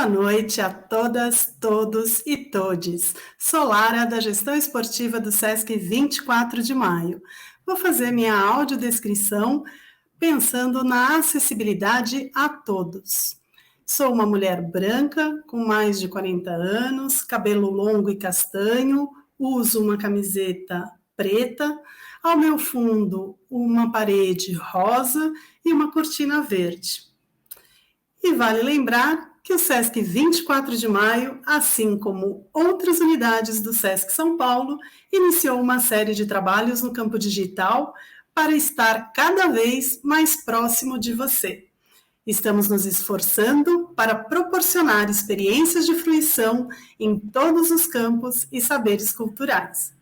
Boa noite a todas, todos e todes. Sou Lara, da Gestão Esportiva do SESC 24 de Maio. Vou fazer minha audiodescrição pensando na acessibilidade a todos. Sou uma mulher branca, com mais de 40 anos, cabelo longo e castanho, uso uma camiseta preta, ao meu fundo uma parede rosa e uma cortina verde. E vale lembrar que o SESC 24 de Maio, assim como outras unidades do SESC São Paulo, iniciou uma série de trabalhos no campo digital para estar cada vez mais próximo de você. Estamos nos esforçando para proporcionar experiências de fruição em todos os campos e saberes culturais.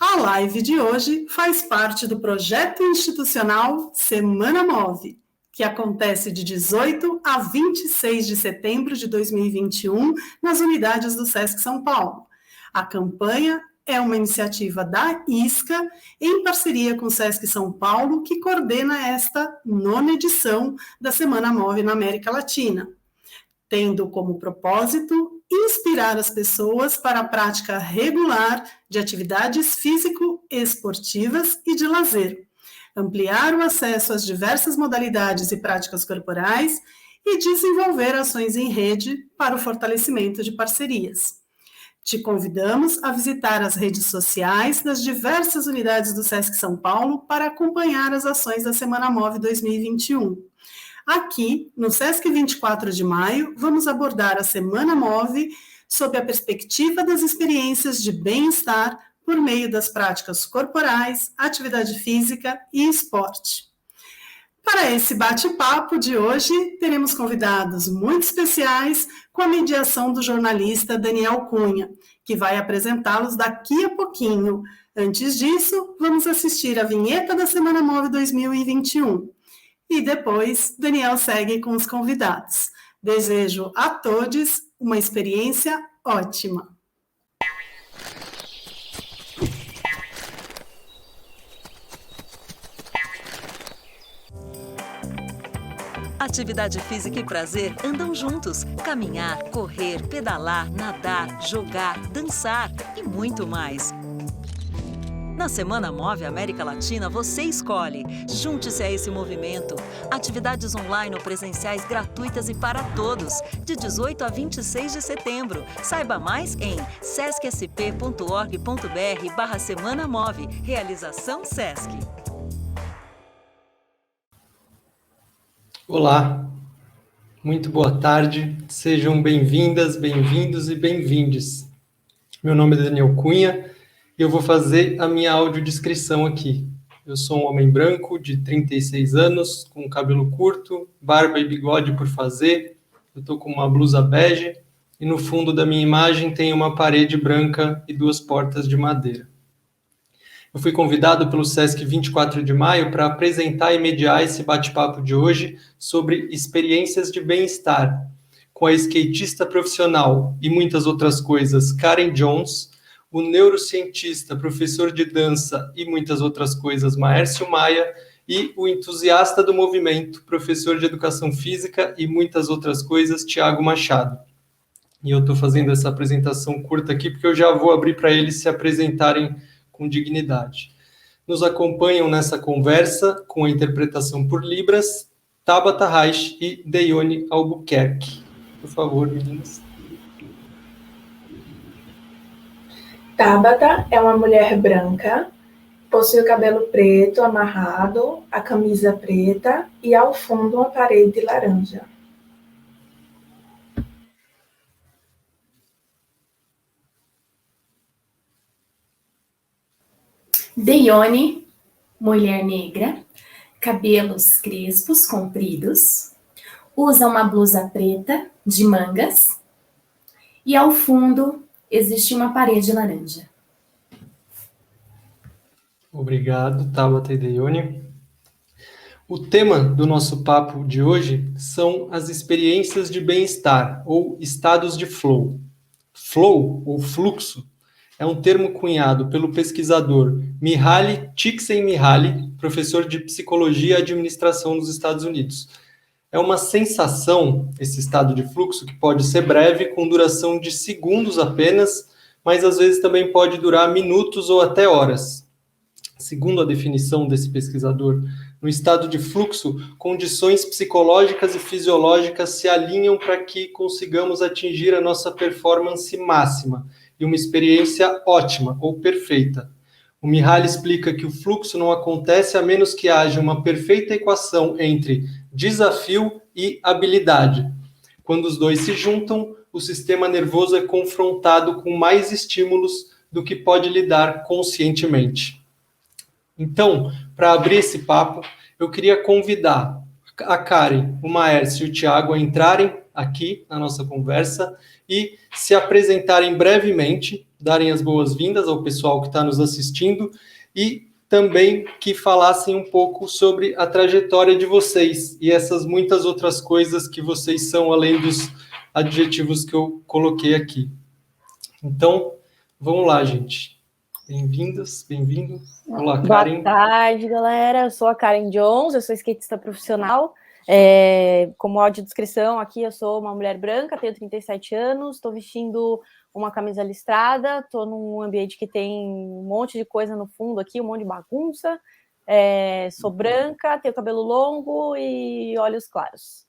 A live de hoje faz parte do projeto institucional Semana Move, que acontece de 18 a 26 de setembro de 2021 nas unidades do SESC São Paulo. A campanha é uma iniciativa da ISCA, em parceria com o SESC São Paulo, que coordena esta 9ª edição da Semana Move na América Latina, tendo como propósito inspirar as pessoas para a prática regular de atividades físico-esportivas e de lazer, ampliar o acesso às diversas modalidades e práticas corporais e desenvolver ações em rede para o fortalecimento de parcerias. Te convidamos a visitar as redes sociais das diversas unidades do SESC São Paulo para acompanhar as ações da Semana Move 2021. Aqui, no SESC 24 de Maio, vamos abordar a Semana Move sob a perspectiva das experiências de bem-estar por meio das práticas corporais, atividade física e esporte. Para esse bate-papo de hoje, teremos convidados muito especiais com a mediação do jornalista Daniel Cunha, que vai apresentá-los daqui a pouquinho. Antes disso, vamos assistir a vinheta da Semana Move 2021. E depois, Daniel segue com os convidados. Desejo a todos uma experiência ótima. Atividade física e prazer andam juntos. Caminhar, correr, pedalar, nadar, jogar, dançar e muito mais. Na Semana Move América Latina, você escolhe. Junte-se a esse movimento. Atividades online ou presenciais gratuitas e para todos, de 18 a 26 de setembro. Saiba mais em sescsp.org.br/Semana Move. Realização SESC. Olá, muito boa tarde, sejam bem-vindas, bem-vindos e bem-vindes. Meu nome é Daniel Cunha e eu vou fazer a minha audiodescrição aqui. Eu sou um homem branco de 36 anos, com cabelo curto, barba e bigode por fazer, eu estou com uma blusa bege e no fundo da minha imagem tem uma parede branca e 2 portas de madeira. Eu fui convidado pelo SESC 24 de Maio para apresentar e mediar esse bate-papo de hoje sobre experiências de bem-estar, com a skatista profissional e muitas outras coisas, Karen Jones, o neurocientista, professor de dança e muitas outras coisas, Maércio Maia, e o entusiasta do movimento, professor de educação física e muitas outras coisas, Tiago Machado. E eu estou fazendo essa apresentação curta aqui porque eu já vou abrir para eles se apresentarem com dignidade. Nos acompanham nessa conversa, com a interpretação por Libras, Tabata Reich e Deione Albuquerque. Por favor, meninas. Tabata é uma mulher branca, possui o cabelo preto amarrado, a camisa preta e ao fundo uma parede laranja. Deione, mulher negra, cabelos crespos, compridos, usa uma blusa preta de mangas e ao fundo existe uma parede laranja. Obrigado, Tabata e Deione. O tema do nosso papo de hoje são as experiências de bem-estar, ou estados de flow. Flow, ou fluxo, é um termo cunhado pelo pesquisador Mihaly Csikszentmihalyi, professor de Psicologia e Administração nos Estados Unidos. É uma sensação, esse estado de fluxo, que pode ser breve, com duração de segundos apenas, mas às vezes também pode durar minutos ou até horas. Segundo a definição desse pesquisador, no estado de fluxo, condições psicológicas e fisiológicas se alinham para que consigamos atingir a nossa performance máxima e uma experiência ótima ou perfeita. O Mihaly explica que o fluxo não acontece a menos que haja uma perfeita equação entre desafio e habilidade. Quando os dois se juntam, o sistema nervoso é confrontado com mais estímulos do que pode lidar conscientemente. Então, para abrir esse papo, eu queria convidar a Karen, o Maércio e o Thiago a entrarem aqui na nossa conversa e se apresentarem brevemente, darem as boas-vindas ao pessoal que está nos assistindo e também que falassem um pouco sobre a trajetória de vocês e essas muitas outras coisas que vocês são, além dos adjetivos que eu coloquei aqui. Então, vamos lá, gente. Bem-vindas, bem-vindo. Olá, Karen. Boa tarde, galera. Eu sou a Karen Jones, eu sou skatista profissional. Como audiodescrição aqui, eu sou uma mulher branca, tenho 37 anos, estou vestindo uma camisa listrada, estou num ambiente que tem um monte de coisa no fundo aqui, um monte de bagunça. Sou branca, tenho cabelo longo e olhos claros.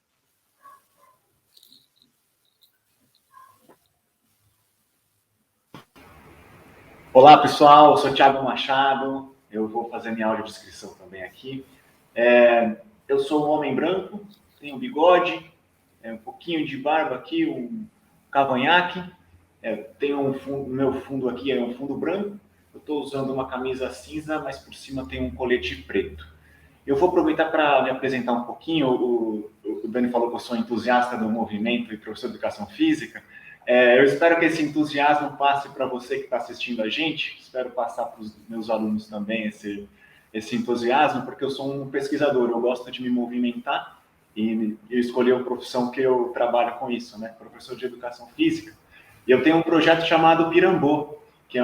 Olá, pessoal, eu sou Thiago Machado, eu vou fazer minha audiodescrição também aqui. Eu sou um homem branco, tenho bigode, um pouquinho de barba aqui, um cavanhaque, tenho meu fundo aqui é um fundo branco, eu estou usando uma camisa cinza, mas por cima tem um colete preto. Eu vou aproveitar para me apresentar um pouquinho, o Dani falou que eu sou entusiasta do movimento e professor de educação física. Eu espero que esse entusiasmo passe para você que está assistindo a gente, espero passar para os meus alunos também esse entusiasmo, porque eu sou um pesquisador, eu gosto de me movimentar e eu escolhi a profissão que eu trabalho com isso, né? Professor de educação física. E eu tenho um projeto chamado Pirambô, que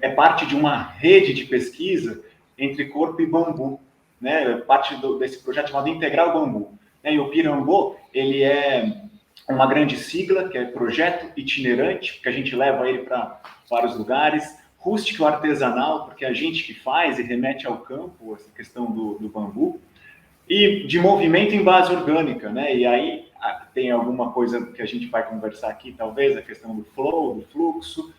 é parte de uma rede de pesquisa entre corpo e bambu, né? Parte desse projeto chamado Integral Bambu. E o Pirambô, ele é uma grande sigla, que é projeto itinerante, porque a gente leva ele para vários lugares, rústico artesanal, porque é a gente que faz e remete ao campo, essa questão do bambu, e de movimento em base orgânica, né? E aí tem alguma coisa que a gente vai conversar aqui, talvez, a questão do flow, do fluxo,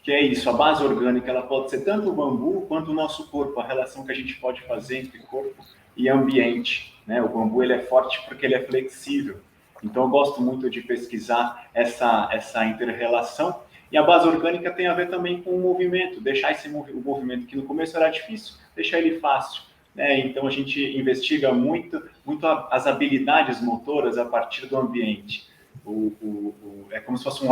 que é isso, a base orgânica, ela pode ser tanto o bambu quanto o nosso corpo, a relação que a gente pode fazer entre corpo e ambiente, né? O bambu, ele é forte porque ele é flexível. Então, eu gosto muito de pesquisar essa inter-relação. E a base orgânica tem a ver também com o movimento, deixar o movimento que no começo era difícil, deixar ele fácil, né? Então, a gente investiga muito as habilidades motoras a partir do ambiente. É como se fosse um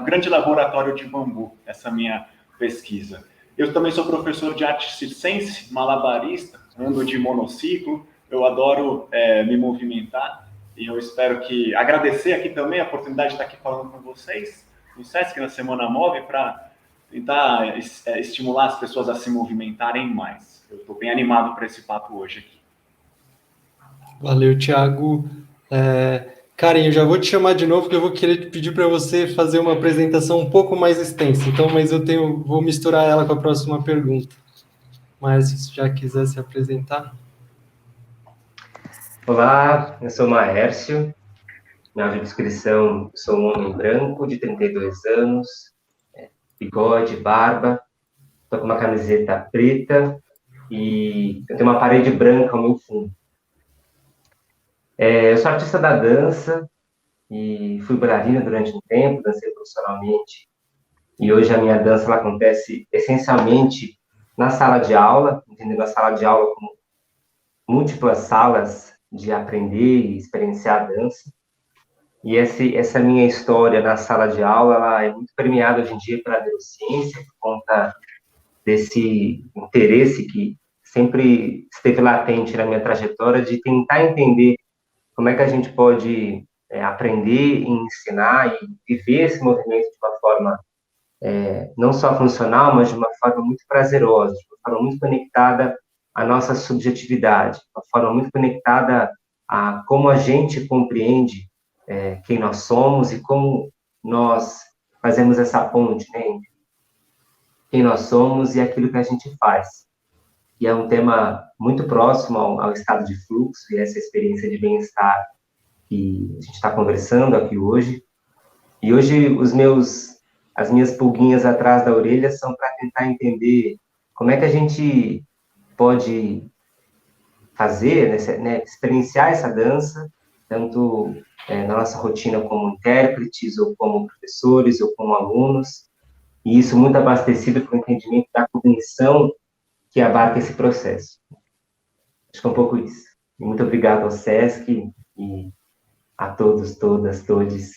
grande laboratório de bambu, essa minha pesquisa. Eu também sou professor de arte circense, malabarista, ando de monociclo, eu adoro me movimentar. E eu espero agradecer aqui também a oportunidade de estar aqui falando com vocês no SESC, na Semana Move, para tentar estimular as pessoas a se movimentarem mais. Eu estou bem animado para esse papo hoje aqui. Valeu, Thiago. Karen, eu já vou te chamar de novo, porque eu vou querer pedir para você fazer uma apresentação um pouco mais extensa. Então, mas vou misturar ela com a próxima pergunta. Mas se já quiser se apresentar... Olá, eu sou o Maércio, na audiodescrição sou um homem branco de 32 anos, bigode, barba, estou com uma camiseta preta e eu tenho uma parede branca ao meu fundo. Eu sou artista da dança e fui bailarina durante um tempo, dancei profissionalmente e hoje a minha dança ela acontece essencialmente na sala de aula, entendendo a sala de aula como múltiplas salas de aprender e experienciar a dança. E essa minha história na sala de aula, ela é muito premiada hoje em dia pela neurociência, por conta desse interesse que sempre esteve latente na minha trajetória de tentar entender como é que a gente pode aprender e ensinar e viver esse movimento de uma forma não só funcional, mas de uma forma muito prazerosa, de uma forma muito conectada à nossa subjetividade, uma forma muito conectada a como a gente compreende quem nós somos e como nós fazemos essa ponte, né, entre quem nós somos e aquilo que a gente faz. E é um tema muito próximo ao estado de fluxo e essa experiência de bem-estar que a gente está conversando aqui hoje. E hoje as minhas pulguinhas atrás da orelha são para tentar entender como é que a gente pode fazer, né, experienciar essa dança, tanto na nossa rotina como intérpretes, ou como professores, ou como alunos, e isso muito abastecido pelo entendimento da cognição que abarca esse processo. Acho que é um pouco isso. E muito obrigado ao SESC e a todos, todas, todes,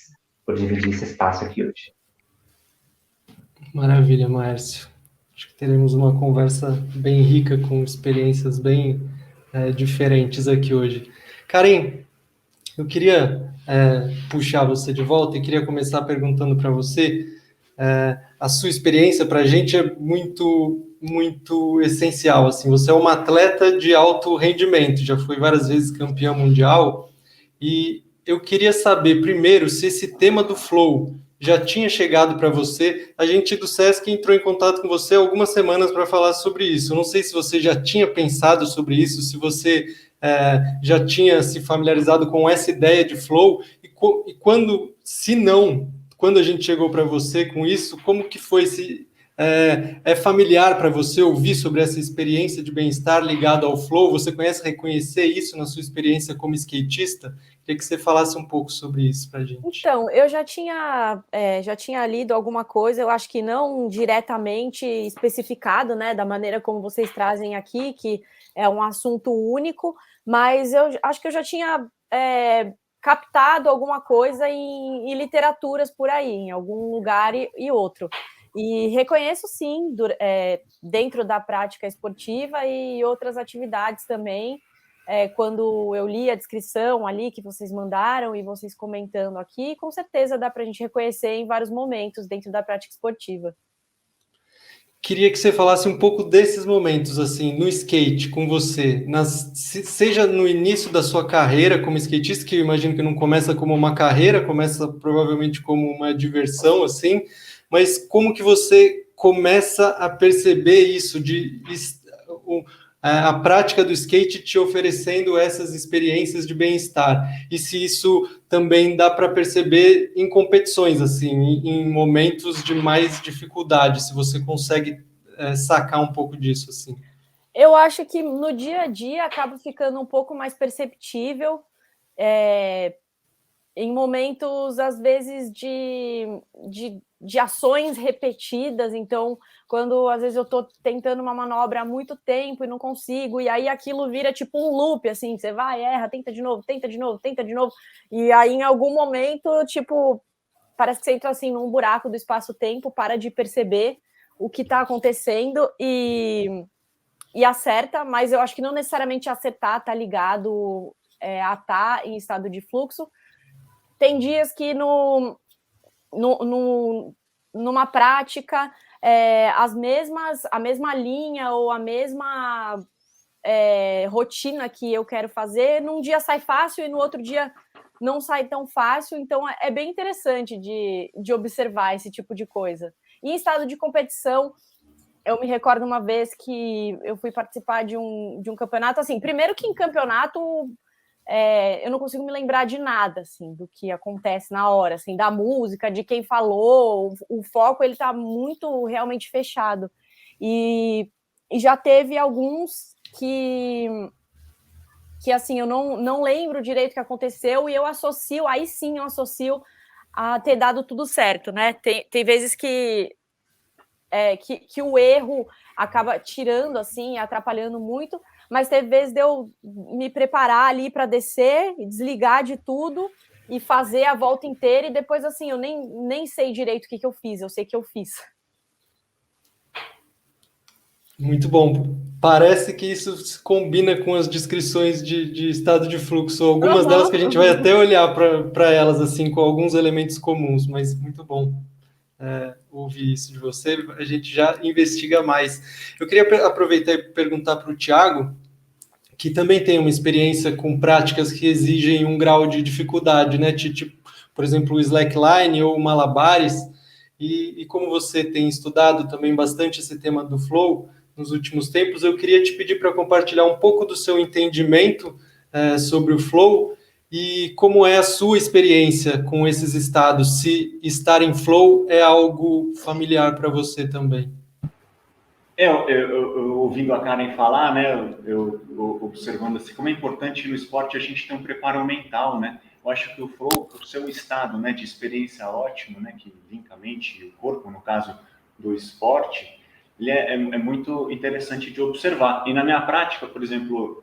por dividir esse espaço aqui hoje. Maravilha, Márcio. Acho que teremos uma conversa bem rica, com experiências bem diferentes aqui hoje. Karen, eu queria puxar você de volta e queria começar perguntando para você, a sua experiência para a gente é muito, muito essencial. Assim, você é uma atleta de alto rendimento, já foi várias vezes campeã mundial, e eu queria saber primeiro se esse tema do flow já tinha chegado para você. A gente do SESC entrou em contato com você há algumas semanas para falar sobre isso. Eu não sei se você já tinha pensado sobre isso, se você já tinha se familiarizado com essa ideia de flow, e quando, se não, quando a gente chegou para você com isso, como que foi? Se é familiar para você ouvir sobre essa experiência de bem-estar ligado ao flow? Você reconhecer isso na sua experiência como skatista? Queria que você falasse um pouco sobre isso para a gente. Então, eu já tinha lido alguma coisa, eu acho que não diretamente especificado, né, da maneira como vocês trazem aqui, que é um assunto único, mas eu acho que eu já tinha captado alguma coisa em literaturas por aí, em algum lugar e outro. E reconheço, sim, dentro da prática esportiva e outras atividades também, quando eu li a descrição ali que vocês mandaram e vocês comentando aqui, com certeza dá para a gente reconhecer em vários momentos dentro da prática esportiva. Queria que você falasse um pouco desses momentos, assim, no skate, com você, seja no início da sua carreira como skatista, que eu imagino que não começa como uma carreira, começa provavelmente como uma diversão, assim, mas como que você começa a perceber isso, a prática do skate te oferecendo essas experiências de bem-estar, e se isso também dá para perceber em competições, assim, em momentos de mais dificuldade, se você consegue sacar um pouco disso, assim. Eu acho que no dia a dia acaba ficando um pouco mais perceptível, em momentos, às vezes, de ações repetidas. Então, quando às vezes eu estou tentando uma manobra há muito tempo e não consigo, e aí aquilo vira tipo um loop, assim, você vai, erra, tenta de novo, tenta de novo, tenta de novo, e aí em algum momento, tipo, parece que você entra assim num buraco do espaço-tempo, para de perceber o que está acontecendo e acerta, mas eu acho que não necessariamente acertar está ligado a estar em estado de fluxo. Tem dias que numa prática, a mesma linha ou a mesma rotina que eu quero fazer, num dia sai fácil e no outro dia não sai tão fácil. Então é bem interessante de observar esse tipo de coisa. E em estado de competição, eu me recordo uma vez que eu fui participar de um campeonato, assim, primeiro que em campeonato eu não consigo me lembrar de nada, assim, do que acontece na hora, assim, da música, de quem falou, o foco, ele tá muito realmente fechado. E já teve alguns que assim, eu não lembro direito o que aconteceu e eu associo a ter dado tudo certo, né? Tem vezes que o erro acaba tirando, assim, atrapalhando muito, mas teve vezes de eu me preparar ali para descer, desligar de tudo e fazer a volta inteira, e depois, assim, eu nem sei direito o que eu fiz, eu sei que eu fiz. Muito bom. Parece que isso se combina com as descrições de estado de fluxo, algumas delas que a gente vai até olhar para elas, assim, com alguns elementos comuns, mas muito bom ouvir isso de você, a gente já investiga mais. Eu queria aproveitar e perguntar para o Thiago, que também tem uma experiência com práticas que exigem um grau de dificuldade, né? Tipo, por exemplo, o slackline ou o malabares. E como você tem estudado também bastante esse tema do flow nos últimos tempos, eu queria te pedir para compartilhar um pouco do seu entendimento sobre o flow e como é a sua experiência com esses estados, se estar em flow é algo familiar para você também. Eu ouvindo a Karen falar, né, eu observando assim, como é importante no esporte a gente ter um preparo mental, né? Eu acho que o flow, por ser um estado, né, de experiência ótimo, né, que linka a mente e o corpo, no caso do esporte, ele é muito interessante de observar. E na minha prática, por exemplo,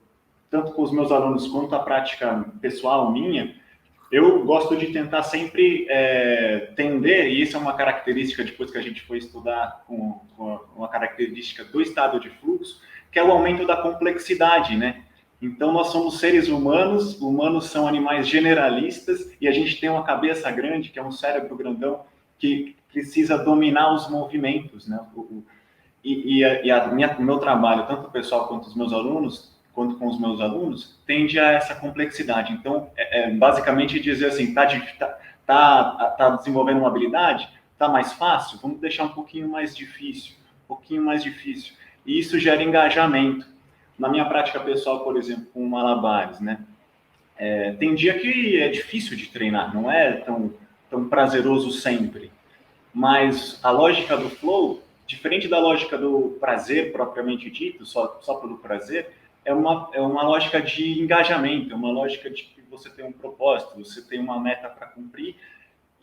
tanto com os meus alunos quanto a prática pessoal minha, eu gosto de tentar sempre tender, e isso é uma característica depois que a gente foi estudar com uma característica do estado de fluxo, que é o aumento da complexidade, né? Então, nós somos seres humanos são animais generalistas, e a gente tem uma cabeça grande, que é um cérebro grandão, que precisa dominar os movimentos, né? O meu trabalho, tanto pessoal quanto os meus alunos, quanto com os meus alunos, tende a essa complexidade. Então, basicamente dizer assim, tá desenvolvendo uma habilidade, tá mais fácil, vamos deixar um pouquinho mais difícil, E isso gera engajamento. Na minha prática pessoal, por exemplo, com malabares, né? Tem dia que é difícil de treinar, não é tão prazeroso sempre. Mas a lógica do flow, diferente da lógica do prazer propriamente dito, só pelo prazer, é uma lógica de engajamento, é uma lógica de que você tem um propósito, você tem uma meta para cumprir,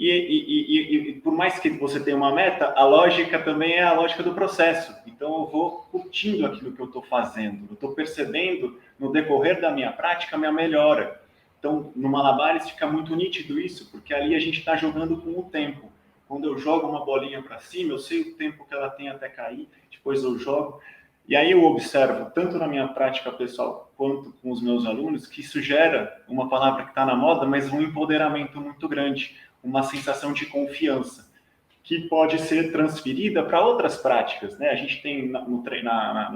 e por mais que você tenha uma meta, a lógica também é a lógica do processo. Então, eu vou curtindo aquilo que eu estou fazendo, eu estou percebendo, no decorrer da minha prática, a minha melhora. Então, no Malabares fica muito nítido isso, porque ali a gente está jogando com o tempo. Quando eu jogo uma bolinha para cima, eu sei o tempo que ela tem até cair, depois eu jogo. E aí eu observo, tanto na minha prática pessoal quanto com os meus alunos, que isso gera uma palavra que está na moda, mas um empoderamento muito grande, uma sensação de confiança, que pode ser transferida para outras práticas, né? A gente tem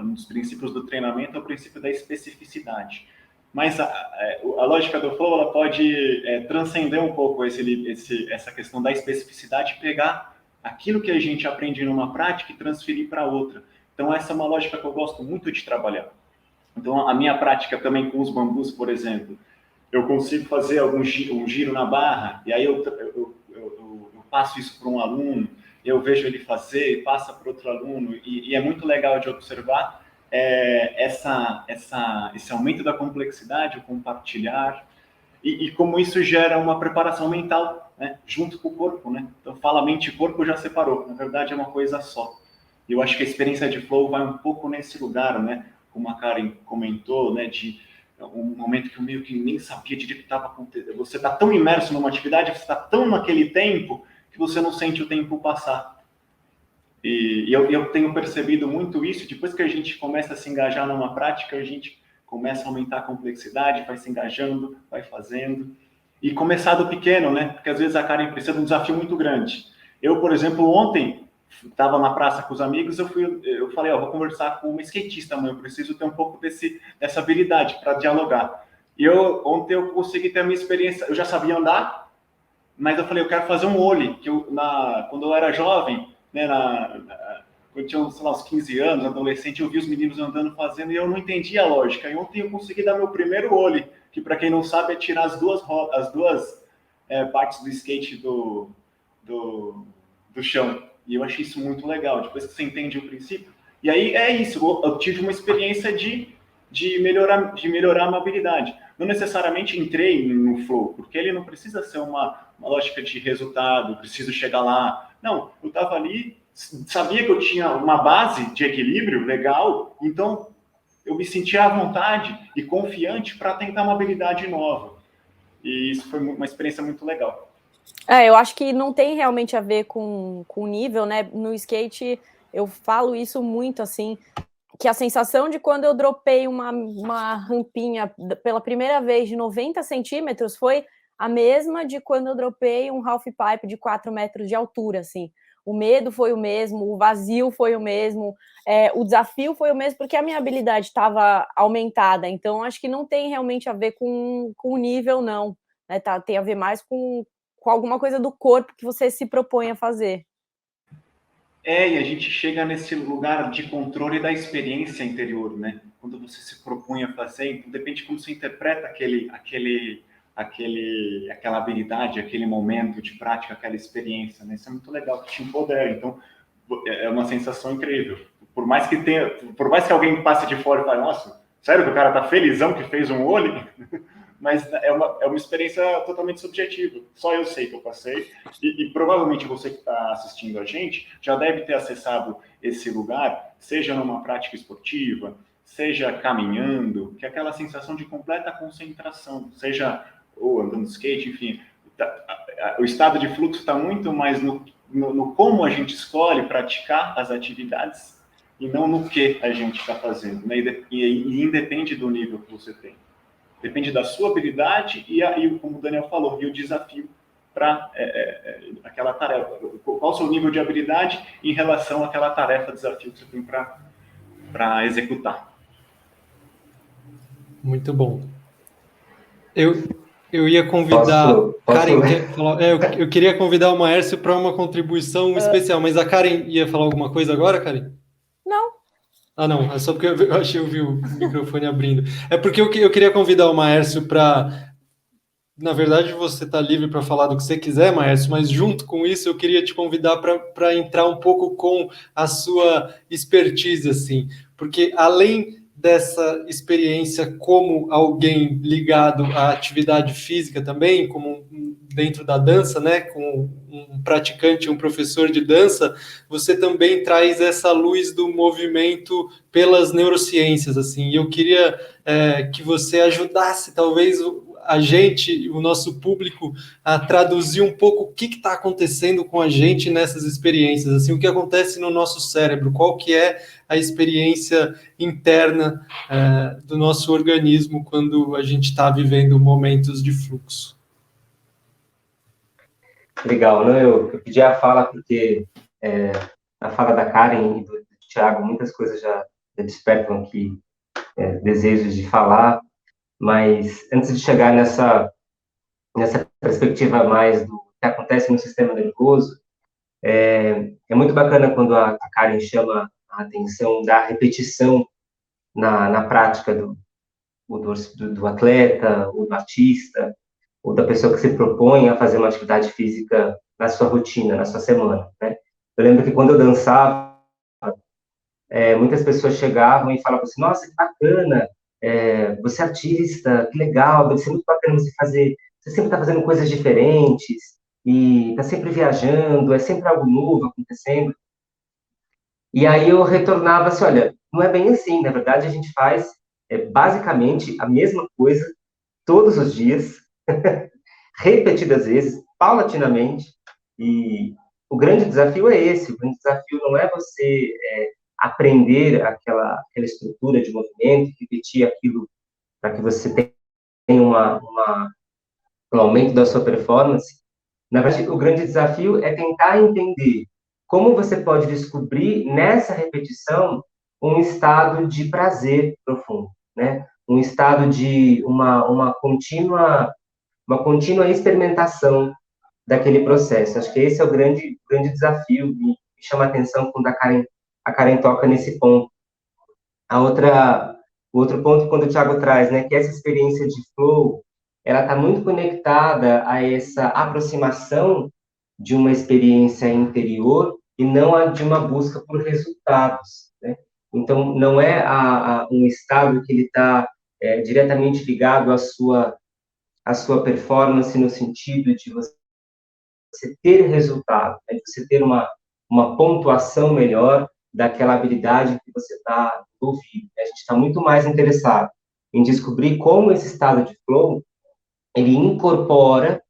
nos princípios do treinamento o princípio da especificidade. Mas a lógica do flow ela pode transcender um pouco essa questão da especificidade e pegar aquilo que a gente aprende numa prática e transferir para outra. Então, essa é uma lógica que eu gosto muito de trabalhar. Então, a minha prática também com os bambus, por exemplo, eu consigo fazer um giro na barra, e aí eu passo isso para um aluno, eu vejo ele fazer, e passa para outro aluno, e é muito legal de observar esse aumento da complexidade, o compartilhar, e como isso gera uma preparação mental, né, junto com o corpo, né? Então, fala mente e corpo já separou, na verdade é uma coisa só. E eu acho que a experiência de flow vai um pouco nesse lugar, né? Como a Karen comentou, né? De um momento que eu meio que nem sabia direito o que estava acontecendo. Você está tão imerso numa atividade, você está tão naquele tempo, que você não sente o tempo passar. E eu tenho percebido muito isso, depois que a gente começa a se engajar numa prática, a gente começa a aumentar a complexidade, vai se engajando, vai fazendo. E começar do pequeno, né? Porque às vezes a Karen precisa de um desafio muito grande. Eu, por exemplo, ontem, estava na praça com os amigos, eu falei, vou conversar com uma skatista, mãe, eu preciso ter um pouco dessa habilidade para dialogar. E ontem eu consegui ter a minha experiência, eu já sabia andar, mas eu falei, eu quero fazer um ollie, que quando eu era jovem, né, quando eu tinha, sei lá, uns 15 anos, adolescente, eu vi os meninos andando, fazendo, e eu não entendia a lógica. E ontem eu consegui dar meu primeiro ollie, que para quem não sabe é tirar as duas partes do skate do chão. E eu achei isso muito legal, depois que você entende o princípio. E aí é isso, eu tive uma experiência de melhorar a minha habilidade. Não necessariamente entrei no flow, porque ele não precisa ser uma lógica de resultado, preciso chegar lá. Não, eu estava ali, sabia que eu tinha uma base de equilíbrio legal, então eu me sentia à vontade e confiante para tentar uma habilidade nova. E isso foi uma experiência muito legal. Eu acho que não tem realmente a ver com o nível, né? No skate, eu falo isso muito, assim, que a sensação de quando eu dropei uma rampinha pela primeira vez de 90 centímetros foi a mesma de quando eu dropei um half pipe de 4 metros de altura, assim. o medo foi o mesmo, o vazio foi o mesmo, o desafio foi o mesmo, porque a minha habilidade estava aumentada. Então, acho que não tem realmente a ver com o nível, não. Né? Tem a ver mais com alguma coisa do corpo que você se propõe a fazer. E a gente chega nesse lugar de controle da experiência interior, né? Quando você se propõe a fazer, então depende de como você interpreta aquela habilidade, aquele momento de prática, aquela experiência, né? Isso é muito legal, que te empodera. Então, é uma sensação incrível. Por mais que alguém passe de fora e fale, nossa, sério que o cara tá felizão que fez um olho? Mas é uma experiência totalmente subjetiva. Só eu sei que eu passei, e provavelmente você que está assistindo a gente já deve ter acessado esse lugar, seja numa prática esportiva, seja caminhando, que é aquela sensação de completa concentração, seja ou andando de skate, enfim. O estado de fluxo está muito mais no como a gente escolhe praticar as atividades e não no que a gente está fazendo, né? E independe do nível que você tem. Depende da sua habilidade e como o Daniel falou, e o desafio para aquela tarefa. Qual o seu nível de habilidade em relação àquela tarefa, desafio que você tem para executar. Muito bom. Eu ia convidar... Karen, quer falar? Eu queria convidar o Maércio para uma contribuição especial, mas a Karen ia falar alguma coisa agora, Karen? Não. Ah, não, é só porque eu achei que eu vi o microfone abrindo. É porque eu queria convidar o Maércio para... Na verdade, você está livre para falar do que você quiser, Maércio, mas junto com isso eu queria te convidar para entrar um pouco com a sua expertise, assim, porque além dessa experiência como alguém ligado à atividade física também, como dentro da dança, né, com um praticante, um professor de dança, você também traz essa luz do movimento pelas neurociências, assim, e eu queria que você ajudasse, talvez, a gente, o nosso público, a traduzir um pouco o que está acontecendo com a gente nessas experiências, assim, o que acontece no nosso cérebro, qual que é a experiência interna do nosso organismo quando a gente está vivendo momentos de fluxo. Legal, né? Eu pedi a fala porque a fala da Karen e do Thiago, muitas coisas já despertam aqui desejos de falar, mas antes de chegar nessa perspectiva mais do que acontece no sistema nervoso, é muito bacana quando a Karen chama a atenção da repetição na prática do atleta, ou do artista, ou da pessoa que se propõe a fazer uma atividade física na sua rotina, na sua semana, né? Eu lembro que quando eu dançava, muitas pessoas chegavam e falavam assim, nossa, que bacana, você é artista, que legal, deve ser muito bacana você sempre está fazendo coisas diferentes, e está sempre viajando, é sempre algo novo acontecendo. E aí eu retornava assim, olha, não é bem assim, na verdade a gente faz basicamente a mesma coisa todos os dias, repetidas vezes, paulatinamente, e o grande desafio é esse, o grande desafio não é você aprender aquela estrutura de movimento, repetir aquilo para que você tenha um aumento da sua performance. Na verdade, o grande desafio é tentar entender como você pode descobrir nessa repetição um estado de prazer profundo, né? Um estado de uma contínua experimentação daquele processo. Acho que esse é o grande desafio e me chama a atenção quando a Karen toca nesse ponto. O outro ponto, quando o Thiago traz, né, que essa experiência de flow, ela está muito conectada a essa aproximação de uma experiência interior e não a de uma busca por resultados, né? Então, não é um estado que ele está diretamente ligado à sua performance no sentido de você ter resultado, né? De você ter uma pontuação melhor daquela habilidade que você está envolvido. A gente está muito mais interessado em descobrir como esse estado de flow ele incorpora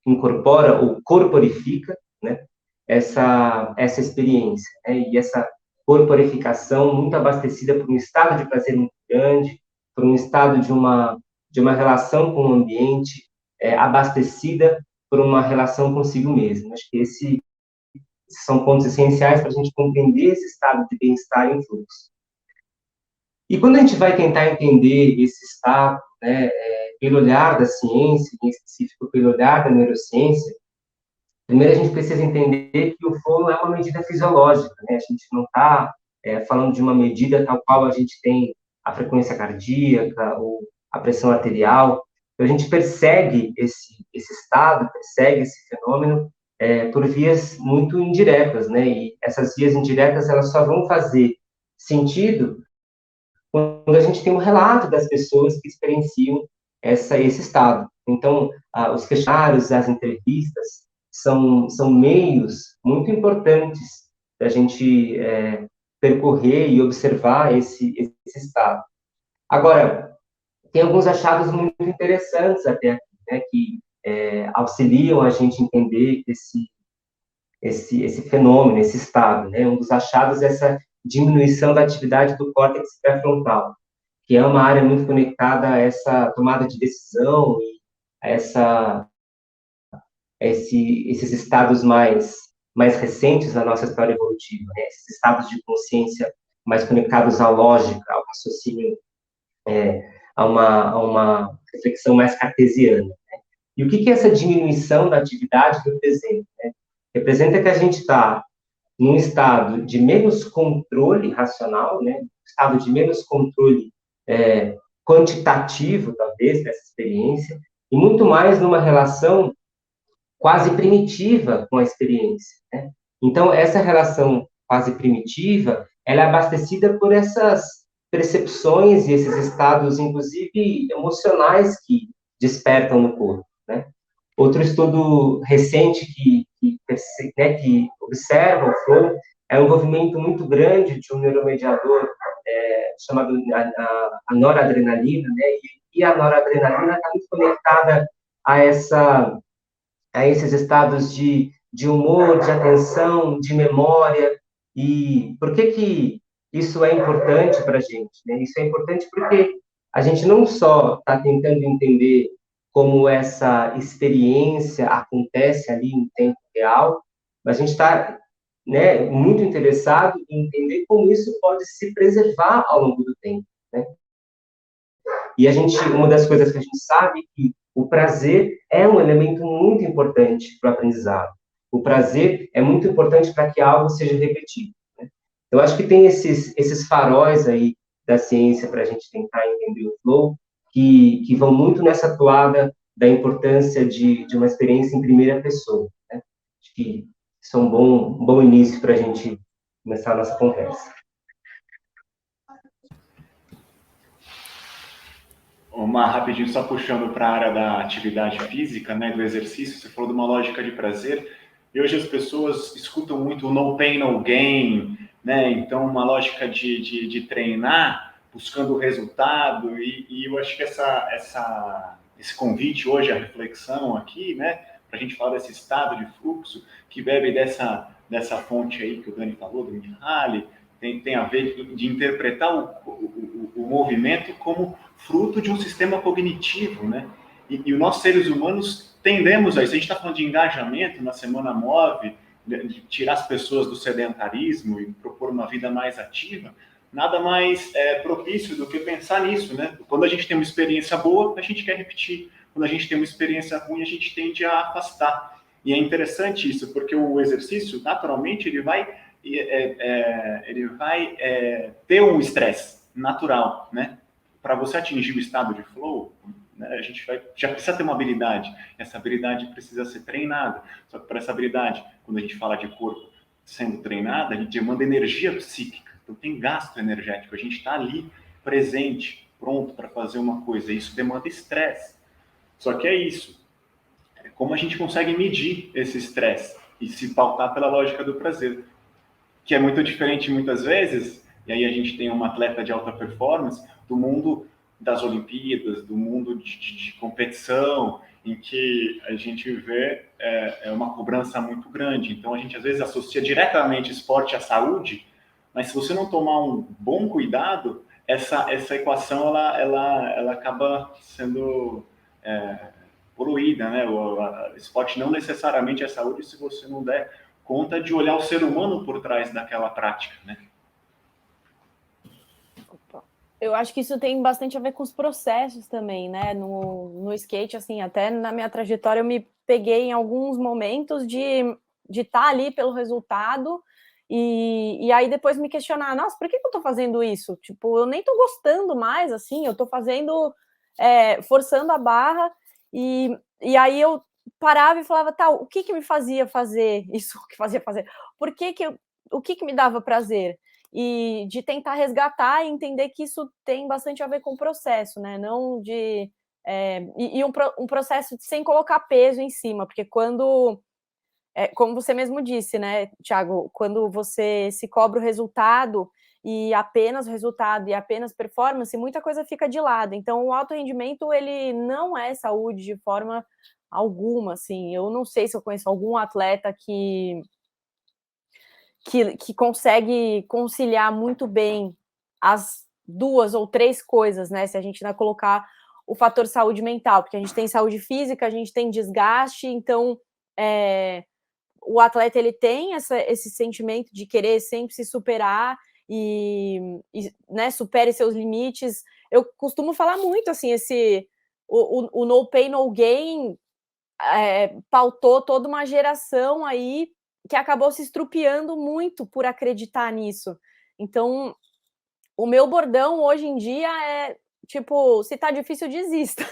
incorpora ou corporifica, né, essa experiência, né, e essa corporificação muito abastecida por um estado de prazer muito grande, por um estado de uma relação com o ambiente abastecida por uma relação consigo mesmo. Acho que esses são pontos essenciais para a gente compreender esse estado de bem-estar em fluxo. E quando a gente vai tentar entender esse estado, né, pelo olhar da ciência, em específico pelo olhar da neurociência, primeiro a gente precisa entender que o flow é uma medida fisiológica, né? A gente não está falando de uma medida tal qual a gente tem a frequência cardíaca ou a pressão arterial. Então, a gente persegue esse estado, persegue esse fenômeno por vias muito indiretas, né? E essas vias indiretas, elas só vão fazer sentido quando a gente tem um relato das pessoas que experienciam esse estado. Então, os questionários, as entrevistas, são meios muito importantes para a gente percorrer e observar esse estado. Agora, tem alguns achados muito interessantes até aqui, né, que auxiliam a gente a entender esse fenômeno, esse estado, né? Um dos achados é essa diminuição da atividade do córtex pré-frontal, que é uma área muito conectada a essa tomada de decisão e a esses estados mais recentes da nossa história evolutiva, né? Esses estados de consciência mais conectados à lógica, ao raciocínio, a uma reflexão mais cartesiana, né? E o que é essa diminuição da atividade representa, né? Representa que a gente está num estado de menos controle racional, né? Estado de menos controle quantitativo, talvez, dessa experiência, e muito mais numa relação quase primitiva com a experiência, né? Então, essa relação quase primitiva, ela é abastecida por essas percepções e esses estados, inclusive, emocionais que despertam no corpo, né? Outro estudo recente que observa o flow é um envolvimento muito grande de um neuromediador chamado a noradrenalina, né? E a noradrenalina está muito conectada a esses estados de humor, de atenção, de memória. E por que isso é importante para a gente, né? Isso é importante porque a gente não só está tentando entender como essa experiência acontece ali em tempo real, mas a gente está, né, muito interessado em entender como isso pode se preservar ao longo do tempo, né? E uma das coisas que a gente sabe é que o prazer é um elemento muito importante para o aprendizado. O prazer é muito importante para que algo seja repetido, né? Eu acho que tem esses faróis aí da ciência para a gente tentar entender o flow, que vão muito nessa toada da importância de uma experiência em primeira pessoa, né? Acho que isso é um bom início para a gente começar a nossa conversa. Rapidinho, só puxando para a área da atividade física, né, do exercício, você falou de uma lógica de prazer, e hoje as pessoas escutam muito o no pain, no gain, né, então uma lógica de treinar, buscando o resultado, e eu acho que esse convite hoje, a reflexão aqui, né, para a gente falar desse estado de fluxo, que bebe dessa fonte aí que o Dani falou, do Mihaly, tem a ver de interpretar o movimento como fruto de um sistema cognitivo, né? E nós, seres humanos, tendemos a isso. A gente está falando de engajamento na Semana Move, de tirar as pessoas do sedentarismo e propor uma vida mais ativa, nada mais propício do que pensar nisso, né? Quando a gente tem uma experiência boa, a gente quer repetir. Quando a gente tem uma experiência ruim, a gente tende a afastar. E é interessante isso, porque o exercício, naturalmente, ele vai ter um estresse natural, né? Para você atingir o estado de flow, né, a gente já precisa ter uma habilidade. Essa habilidade precisa ser treinada. Só que para essa habilidade, quando a gente fala de corpo sendo treinada, a gente demanda energia psíquica. Então tem gasto energético. A gente está ali presente, pronto para fazer uma coisa. Isso demanda estresse. Só que é isso. Como a gente consegue medir esse estresse e se pautar pela lógica do prazer, que é muito diferente muitas vezes, e aí a gente tem uma atleta de alta performance, do mundo das Olimpíadas, do mundo de competição, em que a gente vê uma cobrança muito grande. Então a gente às vezes associa diretamente esporte à saúde, mas se você não tomar um bom cuidado, essa equação ela acaba sendo poluída, né? O esporte não necessariamente é saúde se você não der conta de olhar o ser humano por trás daquela prática, né? Eu acho que isso tem bastante a ver com os processos também, né? No skate, assim, até na minha trajetória eu me peguei em alguns momentos de estar ali pelo resultado e aí depois me questionar, nossa, por que eu tô fazendo isso? Tipo, eu nem tô gostando mais, assim, eu tô fazendo, forçando a barra e aí eu parava e falava, tá, o que me fazia fazer isso que fazia fazer? O que me dava prazer? E de tentar resgatar e entender que isso tem bastante a ver com o processo, né? Não de um processo sem colocar peso em cima, porque quando, como você mesmo disse, né, Thiago, quando você se cobra o resultado e apenas o resultado e apenas performance, muita coisa fica de lado. Então, o alto rendimento ele não é saúde de forma alguma, assim. Eu não sei se eu conheço algum atleta que consegue conciliar muito bem as 2 ou 3 coisas, né? Se a gente não colocar o fator saúde mental, porque a gente tem saúde física, a gente tem desgaste, então o atleta ele tem esse sentimento de querer sempre se superar e né, supere seus limites. Eu costumo falar muito assim, o no pain, no gain pautou toda uma geração aí que acabou se estrupiando muito por acreditar nisso. Então, o meu bordão hoje em dia é tipo, se tá difícil, desista.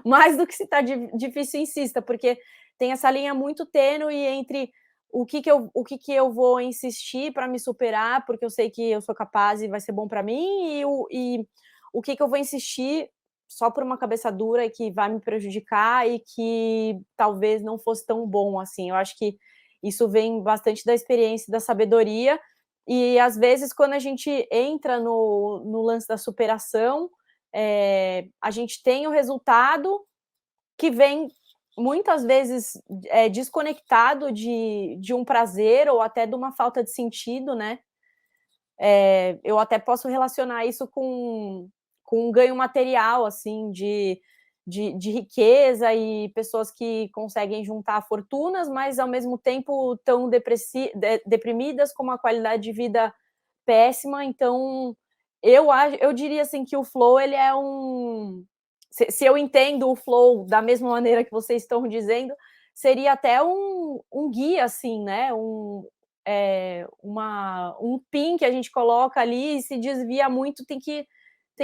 Mais do que se tá difícil, insista, porque tem essa linha muito tênue entre o que eu vou insistir para me superar, porque eu sei que eu sou capaz e vai ser bom para mim, e o que eu vou insistir só por uma cabeça dura e que vai me prejudicar e que talvez não fosse tão bom assim. Eu acho que isso vem bastante da experiência e da sabedoria, e às vezes quando a gente entra no lance da superação, a gente tem o resultado que vem muitas vezes desconectado de um prazer ou até de uma falta de sentido, né? Eu até posso relacionar isso com um ganho material, assim, de riqueza e pessoas que conseguem juntar fortunas, mas ao mesmo tempo tão deprimidas, com uma qualidade de vida péssima. Então, eu diria assim que o flow ele é se eu entendo o flow da mesma maneira que vocês estão dizendo, seria até um guia, assim, né? Um pin que a gente coloca ali e se desvia muito, tem que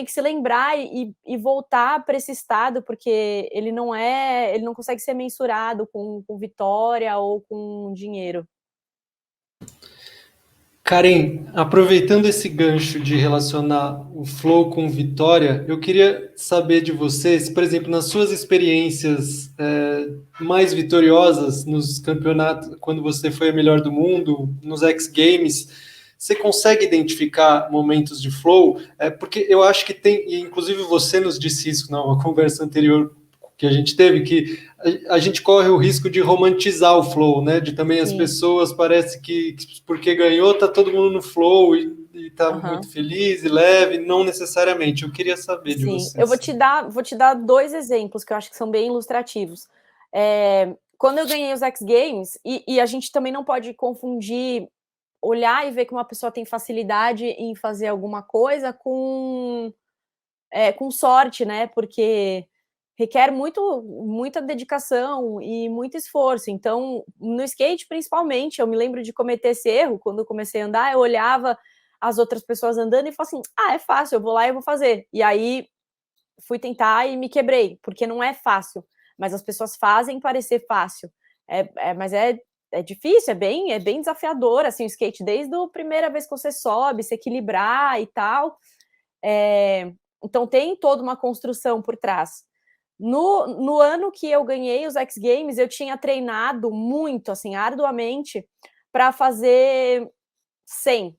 se lembrar e voltar para esse estado, porque ele não consegue ser mensurado com vitória ou com dinheiro. Karen, aproveitando esse gancho de relacionar o flow com vitória, eu queria saber de vocês, por exemplo, nas suas experiências mais vitoriosas nos campeonatos, quando você foi a melhor do mundo, nos X Games, você consegue identificar momentos de flow? Porque eu acho que tem, e inclusive você nos disse isso numa conversa anterior que a gente teve, que a gente corre o risco de romantizar o flow, né? De também as pessoas, parece que porque ganhou, tá todo mundo no flow e tá muito feliz e leve, não necessariamente. Eu queria saber de vocês. Eu vou te dar 2 exemplos que eu acho que são bem ilustrativos. Quando eu ganhei os X Games, e a gente também não pode confundir olhar e ver que uma pessoa tem facilidade em fazer alguma coisa com sorte, né? Porque requer muita dedicação e muito esforço. Então, no skate, principalmente, eu me lembro de cometer esse erro. Quando eu comecei a andar, eu olhava as outras pessoas andando e falava assim, é fácil, eu vou lá e eu vou fazer. E aí, fui tentar e me quebrei, porque não é fácil. Mas as pessoas fazem parecer fácil. Mas é difícil, é bem desafiador, assim, o skate, desde a primeira vez que você sobe, se equilibrar e tal. Então, tem toda uma construção por trás. No ano que eu ganhei os X Games, eu tinha treinado muito, assim, arduamente, para fazer 100.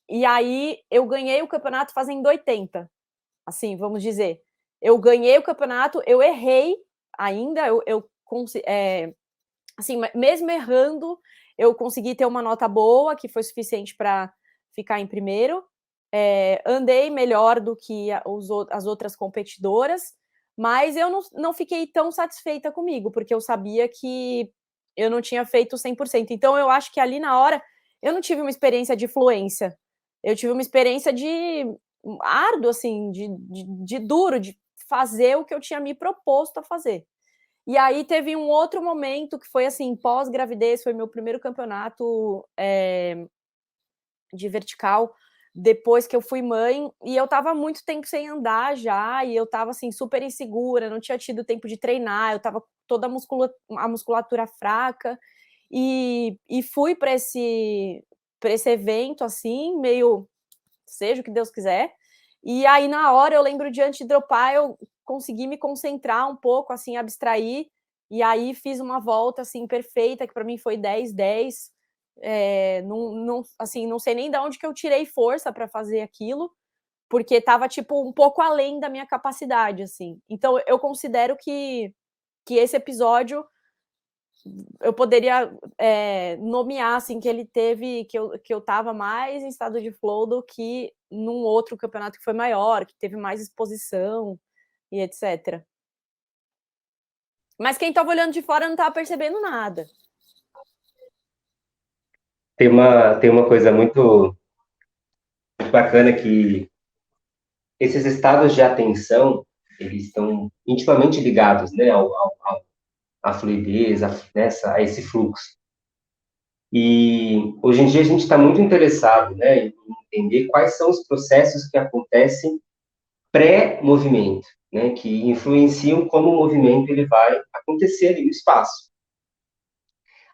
E aí, eu ganhei o campeonato fazendo 80. Assim, vamos dizer. Eu ganhei o campeonato, eu errei ainda, assim, mesmo errando, eu consegui ter uma nota boa, que foi suficiente para ficar em primeiro. Andei melhor do que as outras competidoras, Mas eu não fiquei tão satisfeita comigo, porque eu sabia que eu não tinha feito 100%. Então, eu acho que ali na hora, eu não tive uma experiência de fluência. Eu tive uma experiência de árduo, assim, de duro, de fazer o que eu tinha me proposto a fazer. E aí teve um outro momento que foi, assim, pós-gravidez, foi meu primeiro campeonato de vertical, depois que eu fui mãe, e eu estava muito tempo sem andar já, e eu estava assim, super insegura, não tinha tido tempo de treinar, eu estava toda a musculatura fraca, e fui para esse evento, assim, meio, seja o que Deus quiser, e aí na hora, eu lembro de antes de dropar, eu consegui me concentrar um pouco, assim, abstrair, e aí fiz uma volta, assim, perfeita, que para mim foi 10-10, assim, não sei nem de onde que eu tirei força para fazer aquilo, porque estava tipo um pouco além da minha capacidade, assim. Então eu considero que esse episódio eu poderia nomear, assim, que ele teve, que eu estava mais em estado de flow do que num outro campeonato que foi maior, que teve mais exposição e etc. Mas quem estava olhando de fora não estava percebendo nada. Tem uma coisa muito bacana que esses estados de atenção, eles estão intimamente ligados, né, à fluidez, a esse fluxo. E hoje em dia a gente está muito interessado, né, em entender quais são os processos que acontecem pré-movimento, né, que influenciam como o movimento ele vai acontecer ali no espaço.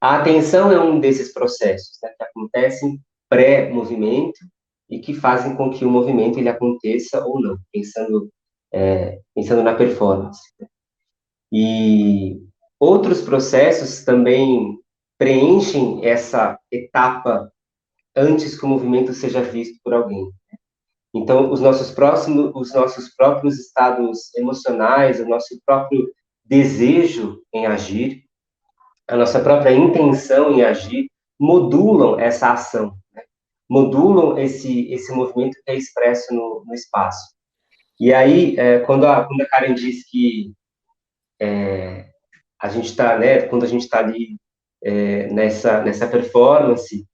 A atenção é um desses processos, né, que acontecem pré-movimento e que fazem com que o movimento ele aconteça ou não, pensando na performance. E outros processos também preenchem essa etapa antes que o movimento seja visto por alguém. Então, os nossos próprios estados emocionais, o nosso próprio desejo em agir, a nossa própria intenção em agir, modulam essa ação, né? Modulam esse movimento que é expresso no espaço. E aí, quando a Karen diz que a gente está, né, quando a gente está ali nessa performance,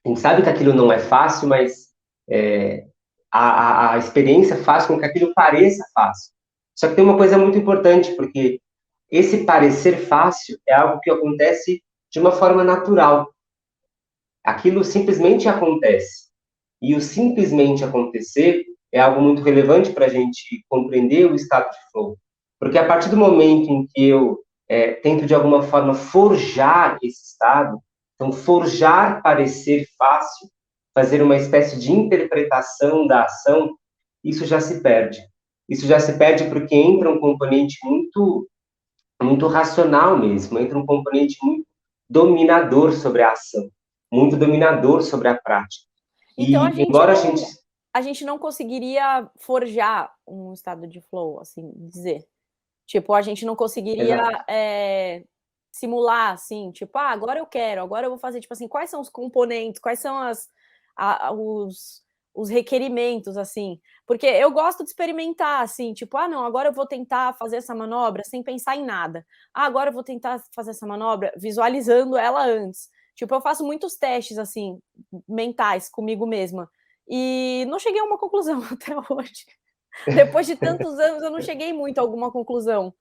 a gente sabe que aquilo não é fácil, mas a experiência faz com que aquilo pareça fácil. Só que tem uma coisa muito importante, porque esse parecer fácil é algo que acontece de uma forma natural. Aquilo simplesmente acontece. E o simplesmente acontecer é algo muito relevante para a gente compreender o estado de flow. Porque a partir do momento em que eu tento, de alguma forma, forjar esse estado, então, forjar parecer fácil, fazer uma espécie de interpretação da ação, isso já se perde. Isso já se perde porque entra um componente muito, muito racional mesmo, entra um componente muito dominador sobre a ação, muito dominador sobre a prática. Então, E, embora a gente não conseguiria forjar um estado de flow, assim, dizer. Tipo, a gente não conseguiria simular, assim, tipo, agora eu quero, agora eu vou fazer, tipo assim, quais são os componentes, quais são os requerimentos, assim, porque eu gosto de experimentar, assim, tipo, não, agora eu vou tentar fazer essa manobra sem pensar em nada. Agora eu vou tentar fazer essa manobra visualizando ela antes. Tipo, eu faço muitos testes, assim, mentais comigo mesma, e não cheguei a uma conclusão até hoje. Depois de tantos anos, eu não cheguei muito a alguma conclusão.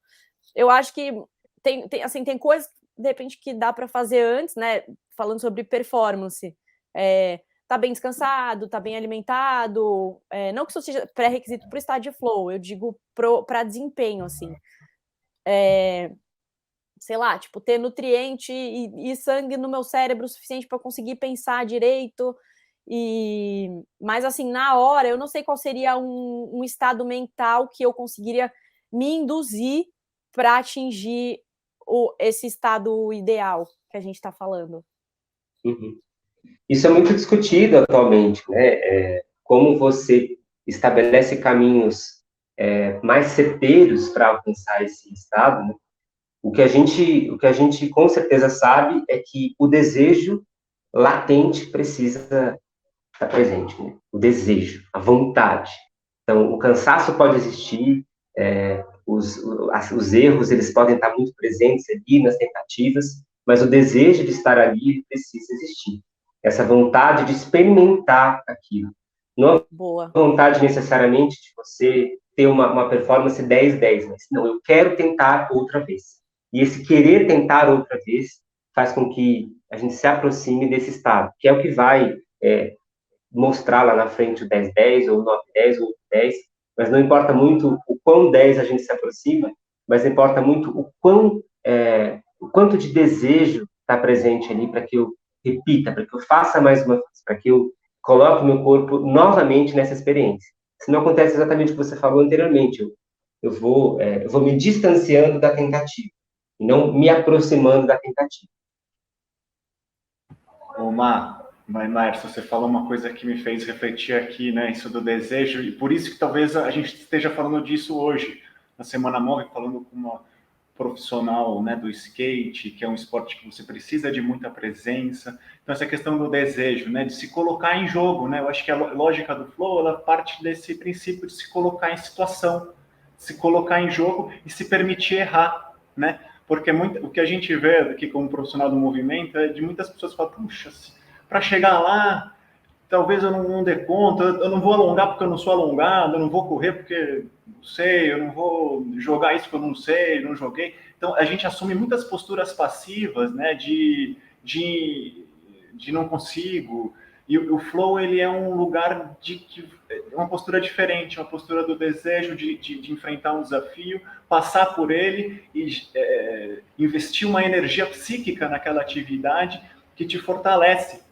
Eu acho que tem coisas, de repente, que dá para fazer antes, né? Falando sobre performance. Tá bem descansado, tá bem alimentado. Não que isso seja pré-requisito para o estado de flow, eu digo para desempenho, assim. Sei lá, tipo, ter nutriente e sangue no meu cérebro o suficiente para conseguir pensar direito. Mas assim, na hora, eu não sei qual seria um estado mental que eu conseguiria me induzir para atingir esse estado ideal que a gente está falando. Uhum. Isso é muito discutido atualmente, né? Como você estabelece caminhos mais certeiros para alcançar esse estado, né? O que a gente com certeza sabe é que o desejo latente precisa estar presente, né? O desejo, a vontade. Então, o cansaço pode existir, os erros, eles podem estar muito presentes ali nas tentativas, mas o desejo de estar ali precisa existir. Essa vontade de experimentar aquilo. Não Boa. a vontade necessariamente de você ter uma performance 10-10, mas não, eu quero tentar outra vez. E esse querer tentar outra vez faz com que a gente se aproxime desse estado, que é o que vai mostrar lá na frente o 10-10, ou o 9-10, ou o 10, mas não importa muito o quão 10 a gente se aproxima, mas importa muito o quanto de desejo está presente ali para que eu repita, para que eu faça mais uma vez, para que eu coloque o meu corpo novamente nessa experiência. Se não acontece exatamente o que você falou anteriormente, eu vou me distanciando da tentativa, e não me aproximando da tentativa. Márcio, você falou uma coisa que me fez refletir aqui, né, isso do desejo, e por isso que talvez a gente esteja falando disso hoje, na Semana Móvel, falando com uma profissional, né, do skate, que é um esporte que você precisa de muita presença. Então, essa questão do desejo, né, de se colocar em jogo, né, eu acho que a lógica do flow, ela parte desse princípio de se colocar em situação, se colocar em jogo e se permitir errar, né, porque o que a gente vê aqui como profissional do movimento é de muitas pessoas que falam, puxa, para chegar lá, talvez eu não dê conta, eu não vou alongar porque eu não sou alongado, eu não vou correr porque não sei, eu não vou jogar isso porque eu não sei, não joguei. Então, a gente assume muitas posturas passivas, né, de não consigo. E o flow, ele é um lugar uma postura diferente, uma postura do desejo de enfrentar um desafio, passar por ele e investir uma energia psíquica naquela atividade que te fortalece,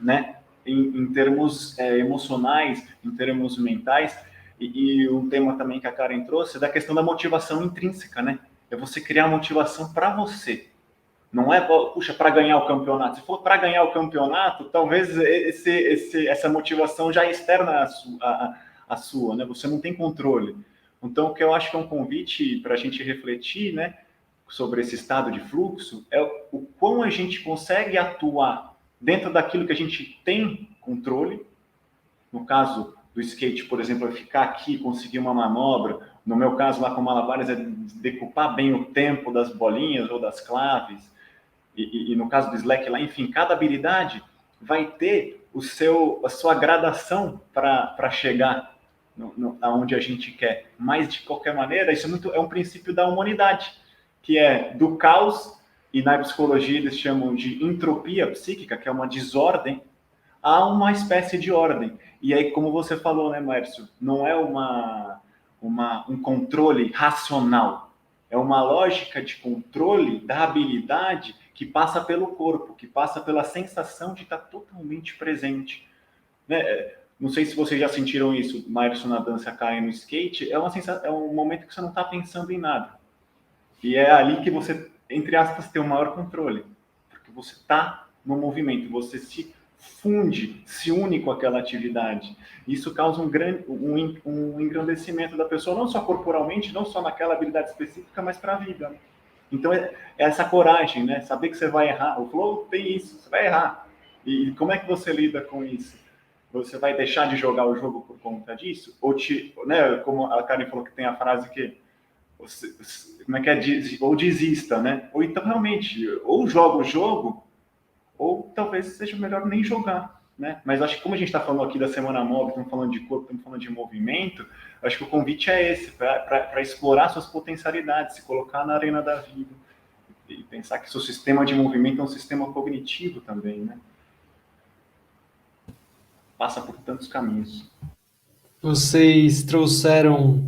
né? Em termos emocionais, em termos mentais, e um tema também que a Karen trouxe é da questão da motivação intrínseca, né? É você criar motivação para você. Não é, puxa, para ganhar o campeonato. Se for para ganhar o campeonato, talvez essa motivação já é externa à sua, né? Você não tem controle. Então, o que eu acho que é um convite para a gente refletir, né, sobre esse estado de fluxo, é o quão a gente consegue atuar dentro daquilo que a gente tem controle. No caso do skate, por exemplo, é ficar aqui, conseguir uma manobra. No meu caso, lá com malabares, é decupar bem o tempo das bolinhas ou das claves. E no caso do slack lá, enfim, cada habilidade vai ter a sua gradação para chegar aonde a gente quer. Mas, de qualquer maneira, isso é um princípio da humanidade, que é do caos, e na psicologia eles chamam de entropia psíquica, que é uma desordem, a uma espécie de ordem. E aí, como você falou, né, Márcio, não é um controle racional, é uma lógica de controle da habilidade que passa pelo corpo, que passa pela sensação de estar totalmente presente, né? Não sei se vocês já sentiram isso, Márcio, na dança, Karen no skate, é um momento que você não está pensando em nada. E é ali que você, entre aspas, tem o maior controle, porque você está no movimento, você se funde, se une com aquela atividade. Isso causa um engrandecimento da pessoa, não só corporalmente, não só naquela habilidade específica, mas para a vida. Então, é essa coragem, né? Saber que você vai errar. O flow tem isso, você vai errar. E como é que você lida com isso? Você vai deixar de jogar o jogo por conta disso? Ou né, como a Karen falou que tem a frase que como é que é? Ou desista, né? Ou então, realmente, ou joga o jogo, ou talvez seja melhor nem jogar, né? Mas acho que como a gente está falando aqui da Semana Móvel, estamos falando de corpo, estamos falando de movimento, acho que o convite é esse, para explorar suas potencialidades, se colocar na arena da vida e pensar que seu sistema de movimento é um sistema cognitivo também, né? Passa por tantos caminhos. Vocês trouxeram,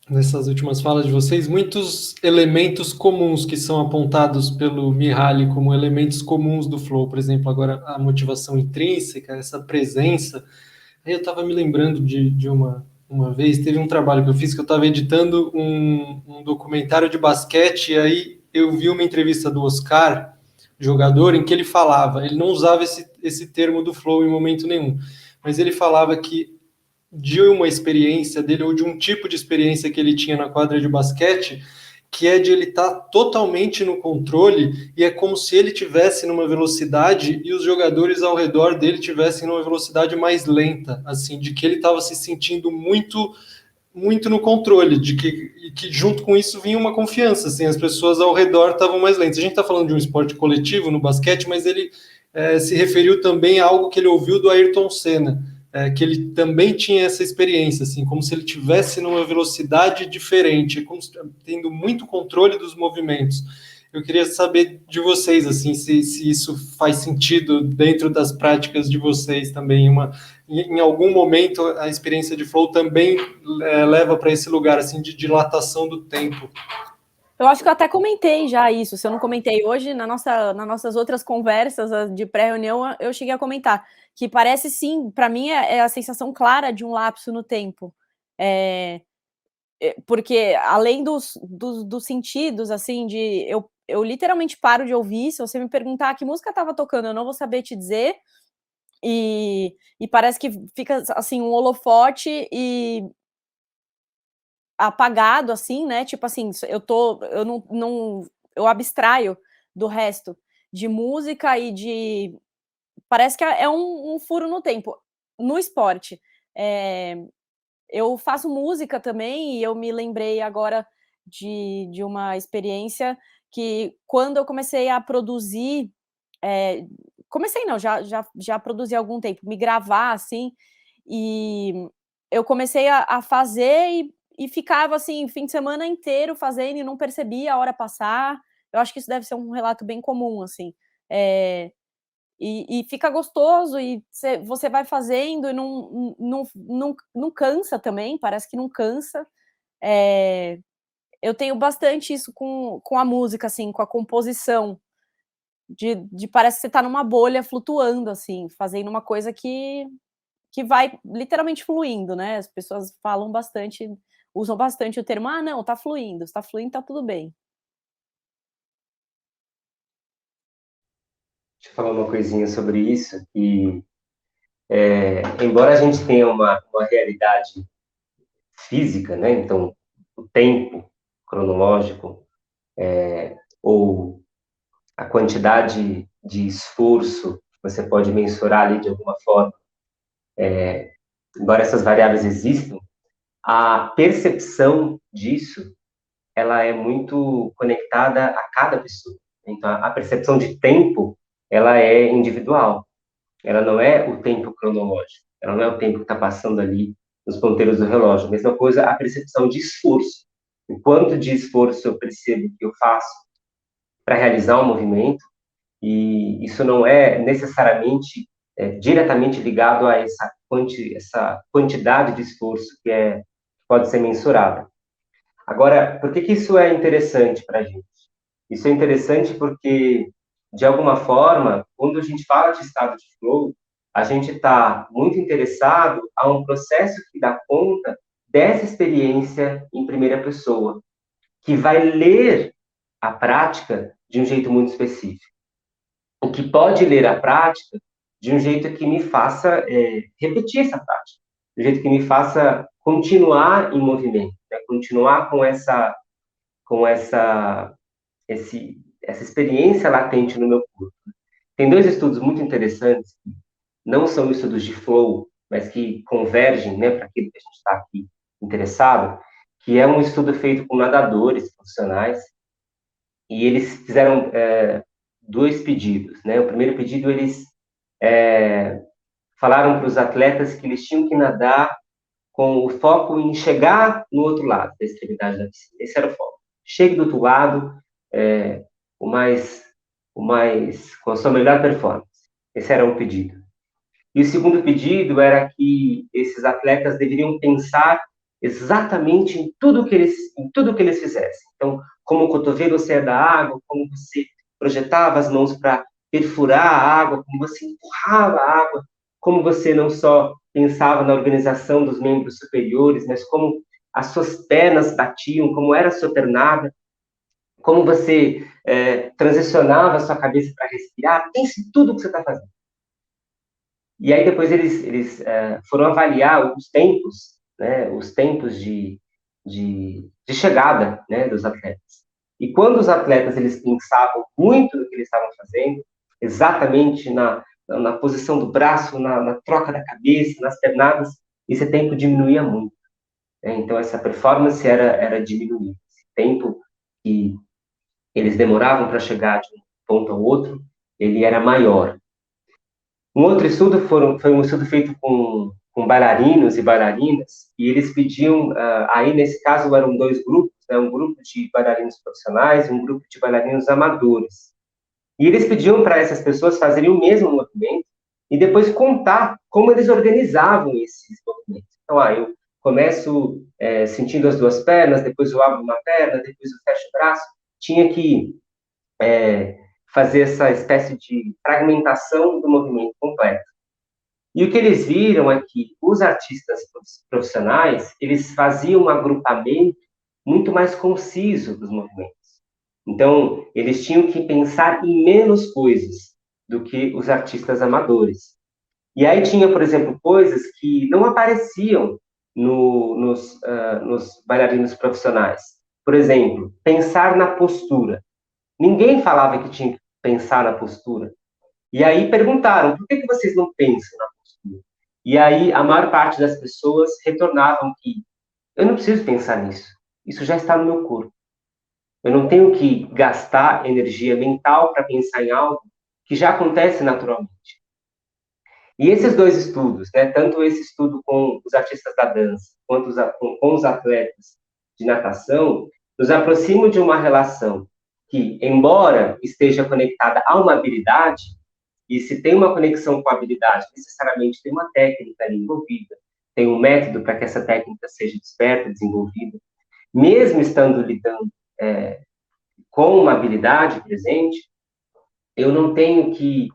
nessas últimas falas de vocês, muitos elementos comuns que são apontados pelo Mihaly como elementos comuns do flow. Por exemplo, agora a motivação intrínseca, essa presença. Aí eu estava me lembrando de uma vez, teve um trabalho que eu fiz, que eu estava editando um documentário de basquete, e aí eu vi uma entrevista do Oscar, jogador, em que ele falava, ele não usava esse termo do flow em momento nenhum, mas ele falava que de uma experiência dele, ou de um tipo de experiência que ele tinha na quadra de basquete, que é de ele estar totalmente no controle, e é como se ele tivesse numa velocidade e os jogadores ao redor dele tivessem numa velocidade mais lenta, assim, de que ele estava se sentindo muito muito no controle, que junto com isso vinha uma confiança, assim, as pessoas ao redor estavam mais lentas. A gente está falando de um esporte coletivo no basquete, mas ele se referiu também a algo que ele ouviu do Ayrton Senna, que ele também tinha essa experiência, assim, como se ele tivesse numa velocidade diferente, como tendo muito controle dos movimentos. Eu queria saber de vocês, assim, se isso faz sentido dentro das práticas de vocês também. Em algum momento, a experiência de flow também leva para esse lugar, assim, de dilatação do tempo. Eu acho que eu até comentei já isso. Se eu não comentei hoje, nas nossas outras conversas de pré-reunião, eu cheguei a comentar que parece, sim, para mim é a sensação clara de um lapso no tempo. Porque além dos sentidos, assim, eu literalmente paro de ouvir. Se você me perguntar que música estava tocando, eu não vou saber te dizer. E parece que fica, assim, um holofote e apagado, assim, né? Tipo assim, eu abstraio do resto de música e parece que é um furo no tempo. No esporte, eu faço música também, e eu me lembrei agora de uma experiência que, quando eu comecei a produzir, já produzi há algum tempo, me gravar, assim, e eu comecei a fazer e ficava, assim, fim de semana inteiro fazendo e não percebia a hora passar. Eu acho que isso deve ser um relato bem comum, assim. E fica gostoso, e você vai fazendo e não cansa também, parece que não cansa. Eu tenho bastante isso com a música, assim, com a composição, de parece que você está numa bolha flutuando, assim, fazendo uma coisa que vai literalmente fluindo, né? As pessoas falam bastante, usam bastante o termo, não, tá fluindo, se tá fluindo, tá tudo bem. Deixa eu falar uma coisinha sobre isso, que embora a gente tenha uma realidade física, né? Então, o tempo cronológico, ou a quantidade de esforço que você pode mensurar ali de alguma forma, embora essas variáveis existam, a percepção disso, ela é muito conectada a cada pessoa. Então, a percepção de tempo, ela é individual. Ela não é o tempo cronológico. Ela não é o tempo que está passando ali nos ponteiros do relógio. A mesma coisa, a percepção de esforço. O quanto de esforço eu percebo que eu faço para realizar um movimento, e isso não é necessariamente diretamente ligado a essa quantidade de esforço que pode ser mensurada. Agora, por que isso é interessante para a gente? Isso é interessante porque, de alguma forma, quando a gente fala de estado de flow, a gente está muito interessado a um processo que dá conta dessa experiência em primeira pessoa, que vai ler a prática de um jeito muito específico. O que pode ler a prática de um jeito que me faça repetir essa prática, de um jeito que me faça continuar em movimento, né? Continuar com essa experiência latente no meu corpo. Tem dois estudos muito interessantes, não são estudos de flow, mas que convergem, né, para aquilo que a gente está aqui interessado, que é um estudo feito com nadadores profissionais, e eles fizeram dois pedidos, né? O primeiro pedido, eles falaram para os atletas que eles tinham que nadar com o foco em chegar no outro lado da extremidade da piscina. Esse era o foco. Chegue do outro lado, com a sua melhor performance. Esse era um pedido. E o segundo pedido era que esses atletas deveriam pensar exatamente em tudo que eles fizessem. Então, como o cotovelo saía da água, como você projetava as mãos para perfurar a água, como você empurrava a água, como você não só pensava na organização dos membros superiores, mas como as suas pernas batiam, como era a sua pernada, como você transicionava a sua cabeça para respirar. Pense tudo o que você está fazendo. E aí depois eles foram avaliar os tempos, né, os tempos de chegada, né, dos atletas. E quando os atletas eles pensavam muito no que eles estavam fazendo, exatamente na posição do braço, na troca da cabeça, nas pernadas, esse tempo diminuía muito. Então, essa performance era diminuída. Esse tempo que eles demoravam para chegar de um ponto ao outro, ele era maior. Um outro estudo foi um estudo feito com bailarinos e bailarinas, e eles pediam, aí nesse caso eram 2 grupos, né, um grupo de bailarinos profissionais e um grupo de bailarinos amadores. E eles pediam para essas pessoas fazerem o mesmo movimento e depois contar como eles organizavam esses movimentos. Então, eu começo sentindo as 2 pernas, depois eu abro uma perna, depois eu fecho o braço. Tinha que fazer essa espécie de fragmentação do movimento completo. E o que eles viram é que os artistas profissionais, eles faziam um agrupamento muito mais conciso dos movimentos. Então, eles tinham que pensar em menos coisas do que os artistas amadores. E aí tinha, por exemplo, coisas que não apareciam nos bailarinos profissionais. Por exemplo, pensar na postura. Ninguém falava que tinha que pensar na postura. E aí perguntaram, por que vocês não pensam na postura? E aí a maior parte das pessoas retornavam que eu não preciso pensar nisso. Isso já está no meu corpo. Eu não tenho que gastar energia mental para pensar em algo que já acontece naturalmente. E esses 2 estudos, né, tanto esse estudo com os artistas da dança, quanto com os atletas de natação, nos aproximam de uma relação que, embora esteja conectada a uma habilidade, e se tem uma conexão com a habilidade, necessariamente tem uma técnica ali envolvida, tem um método para que essa técnica seja desperta, desenvolvida, mesmo estando lidando com uma habilidade presente, eu não tenho que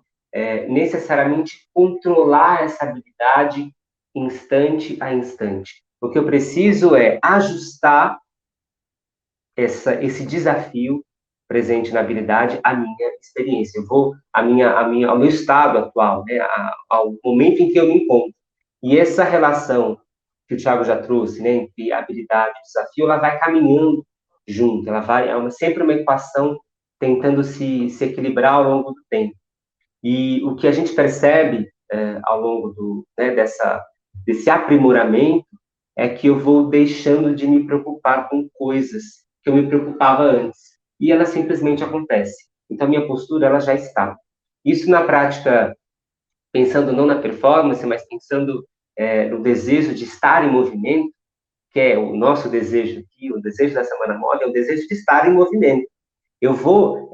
necessariamente controlar essa habilidade instante a instante. O que eu preciso é ajustar esse desafio presente na habilidade à minha experiência. Eu vou ao meu estado atual, né, ao momento em que eu me encontro. E essa relação que o Thiago já trouxe, né, entre habilidade e desafio, ela vai caminhando junto, sempre uma equação tentando se equilibrar ao longo do tempo. E o que a gente percebe ao longo desse aprimoramento é que eu vou deixando de me preocupar com coisas que eu me preocupava antes. E ela simplesmente acontece. Então, a minha postura, ela já está. Isso na prática, pensando não na performance, mas pensando no desejo de estar em movimento, que é o nosso desejo aqui, o desejo da Semana Move, é o desejo de estar em movimento. Eu vou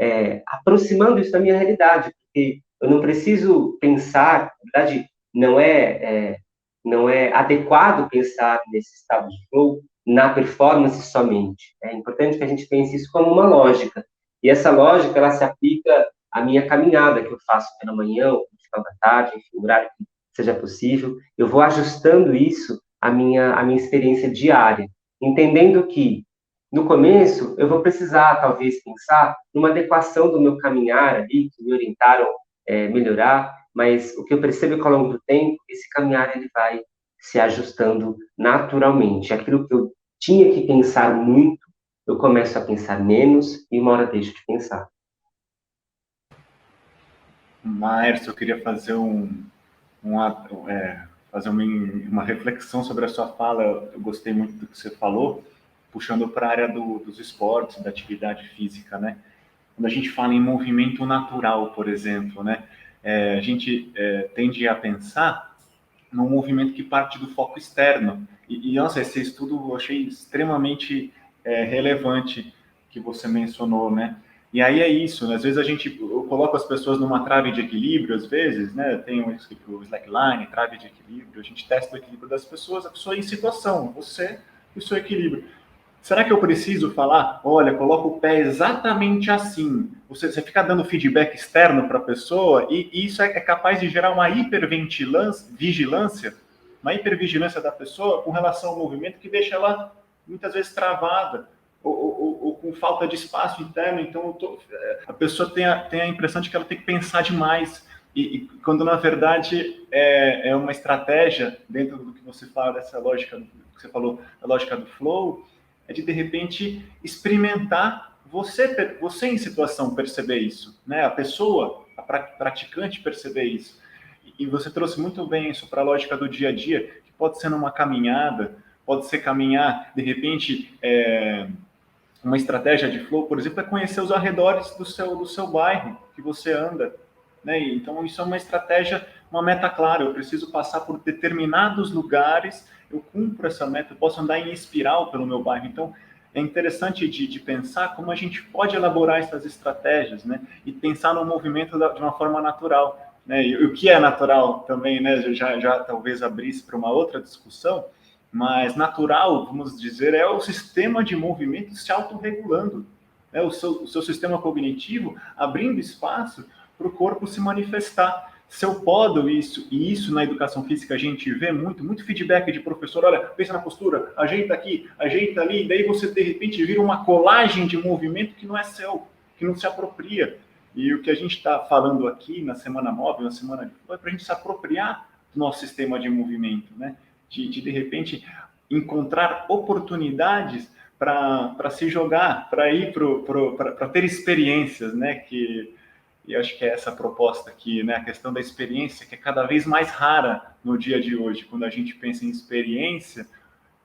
aproximando isso da minha realidade, porque eu não preciso pensar, na verdade, não é adequado pensar nesse estado de flow na performance somente. É importante que a gente pense isso como uma lógica. E essa lógica, ela se aplica à minha caminhada, que eu faço pela manhã, ou no final da tarde, enfim, o horário que seja possível. Eu vou ajustando isso à minha experiência diária, entendendo que, no começo, eu vou precisar, talvez, pensar numa adequação do meu caminhar ali, que me orientaram melhorar, mas o que eu percebo é que, ao longo do tempo, esse caminhar ele vai se ajustando naturalmente. Aquilo que eu tinha que pensar muito, eu começo a pensar menos e uma hora deixo de pensar. Márcio, eu queria fazer uma reflexão sobre a sua fala. Eu gostei muito do que você falou, puxando para a área dos esportes, da atividade física, né? Quando a gente fala em movimento natural, por exemplo, né? A gente tende a pensar num movimento que parte do foco externo. Nossa, esse estudo eu achei extremamente relevante que você mencionou, né? E aí é isso, né? Às vezes eu coloco as pessoas numa trave de equilíbrio, às vezes, né? Tem o slackline, trave de equilíbrio, a gente testa o equilíbrio das pessoas, a pessoa em situação, você e o seu equilíbrio. Será que eu preciso falar, olha, coloca o pé exatamente assim? Você fica dando feedback externo para a pessoa e isso é capaz de gerar uma hipervigilância da pessoa com relação ao movimento que deixa ela muitas vezes travada ou com falta de espaço interno. Então, a pessoa tem a impressão de que ela tem que pensar demais e quando, na verdade, é uma estratégia dentro do que você fala, dessa lógica que você falou, a lógica do flow, é de repente, experimentar você em situação perceber isso, né? A pessoa, a praticante perceber isso. E você trouxe muito bem isso para a lógica do dia a dia, que pode ser numa caminhada, pode ser caminhar, de repente, uma estratégia de flow, por exemplo, é conhecer os arredores do seu bairro que você anda, né? Então, isso é uma estratégia, uma meta clara. Eu preciso passar por determinados lugares, eu cumpro essa meta, eu posso andar em espiral pelo meu bairro. Então, é interessante de pensar como a gente pode elaborar essas estratégias, né? E pensar no movimento de uma forma natural, né? E o que é natural também, né? Já talvez abrisse para uma outra discussão, mas natural, vamos dizer, é o sistema de movimento se autorregulando, né? O seu sistema cognitivo abrindo espaço para o corpo se manifestar. Se eu podo isso, e isso na educação física a gente vê muito feedback de professor, olha, pensa na postura, ajeita aqui, ajeita ali, e daí você de repente vira uma colagem de movimento que não é seu, que não se apropria. E o que a gente está falando aqui na Semana Móvel, na Semana de Flow, é para a gente se apropriar do nosso sistema de movimento, né? De repente, encontrar oportunidades para se jogar, para ir para ter experiências, né? E acho que é essa a proposta aqui, né? A questão da experiência, que é cada vez mais rara no dia de hoje. Quando a gente pensa em experiência,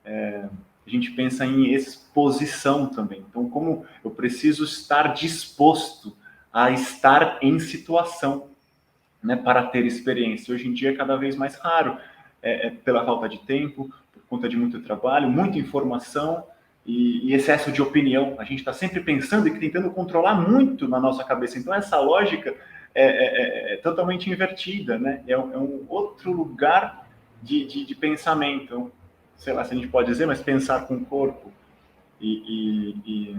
a gente pensa em exposição também. Então, como eu preciso estar disposto a estar em situação, né, para ter experiência. Hoje em dia é cada vez mais raro, pela falta de tempo, por conta de muito trabalho, muita informação e excesso de opinião. A gente está sempre pensando e tentando controlar muito na nossa cabeça. Então, essa lógica é totalmente invertida, né? É um outro lugar de pensamento. Sei lá se a gente pode dizer, mas pensar com o corpo. E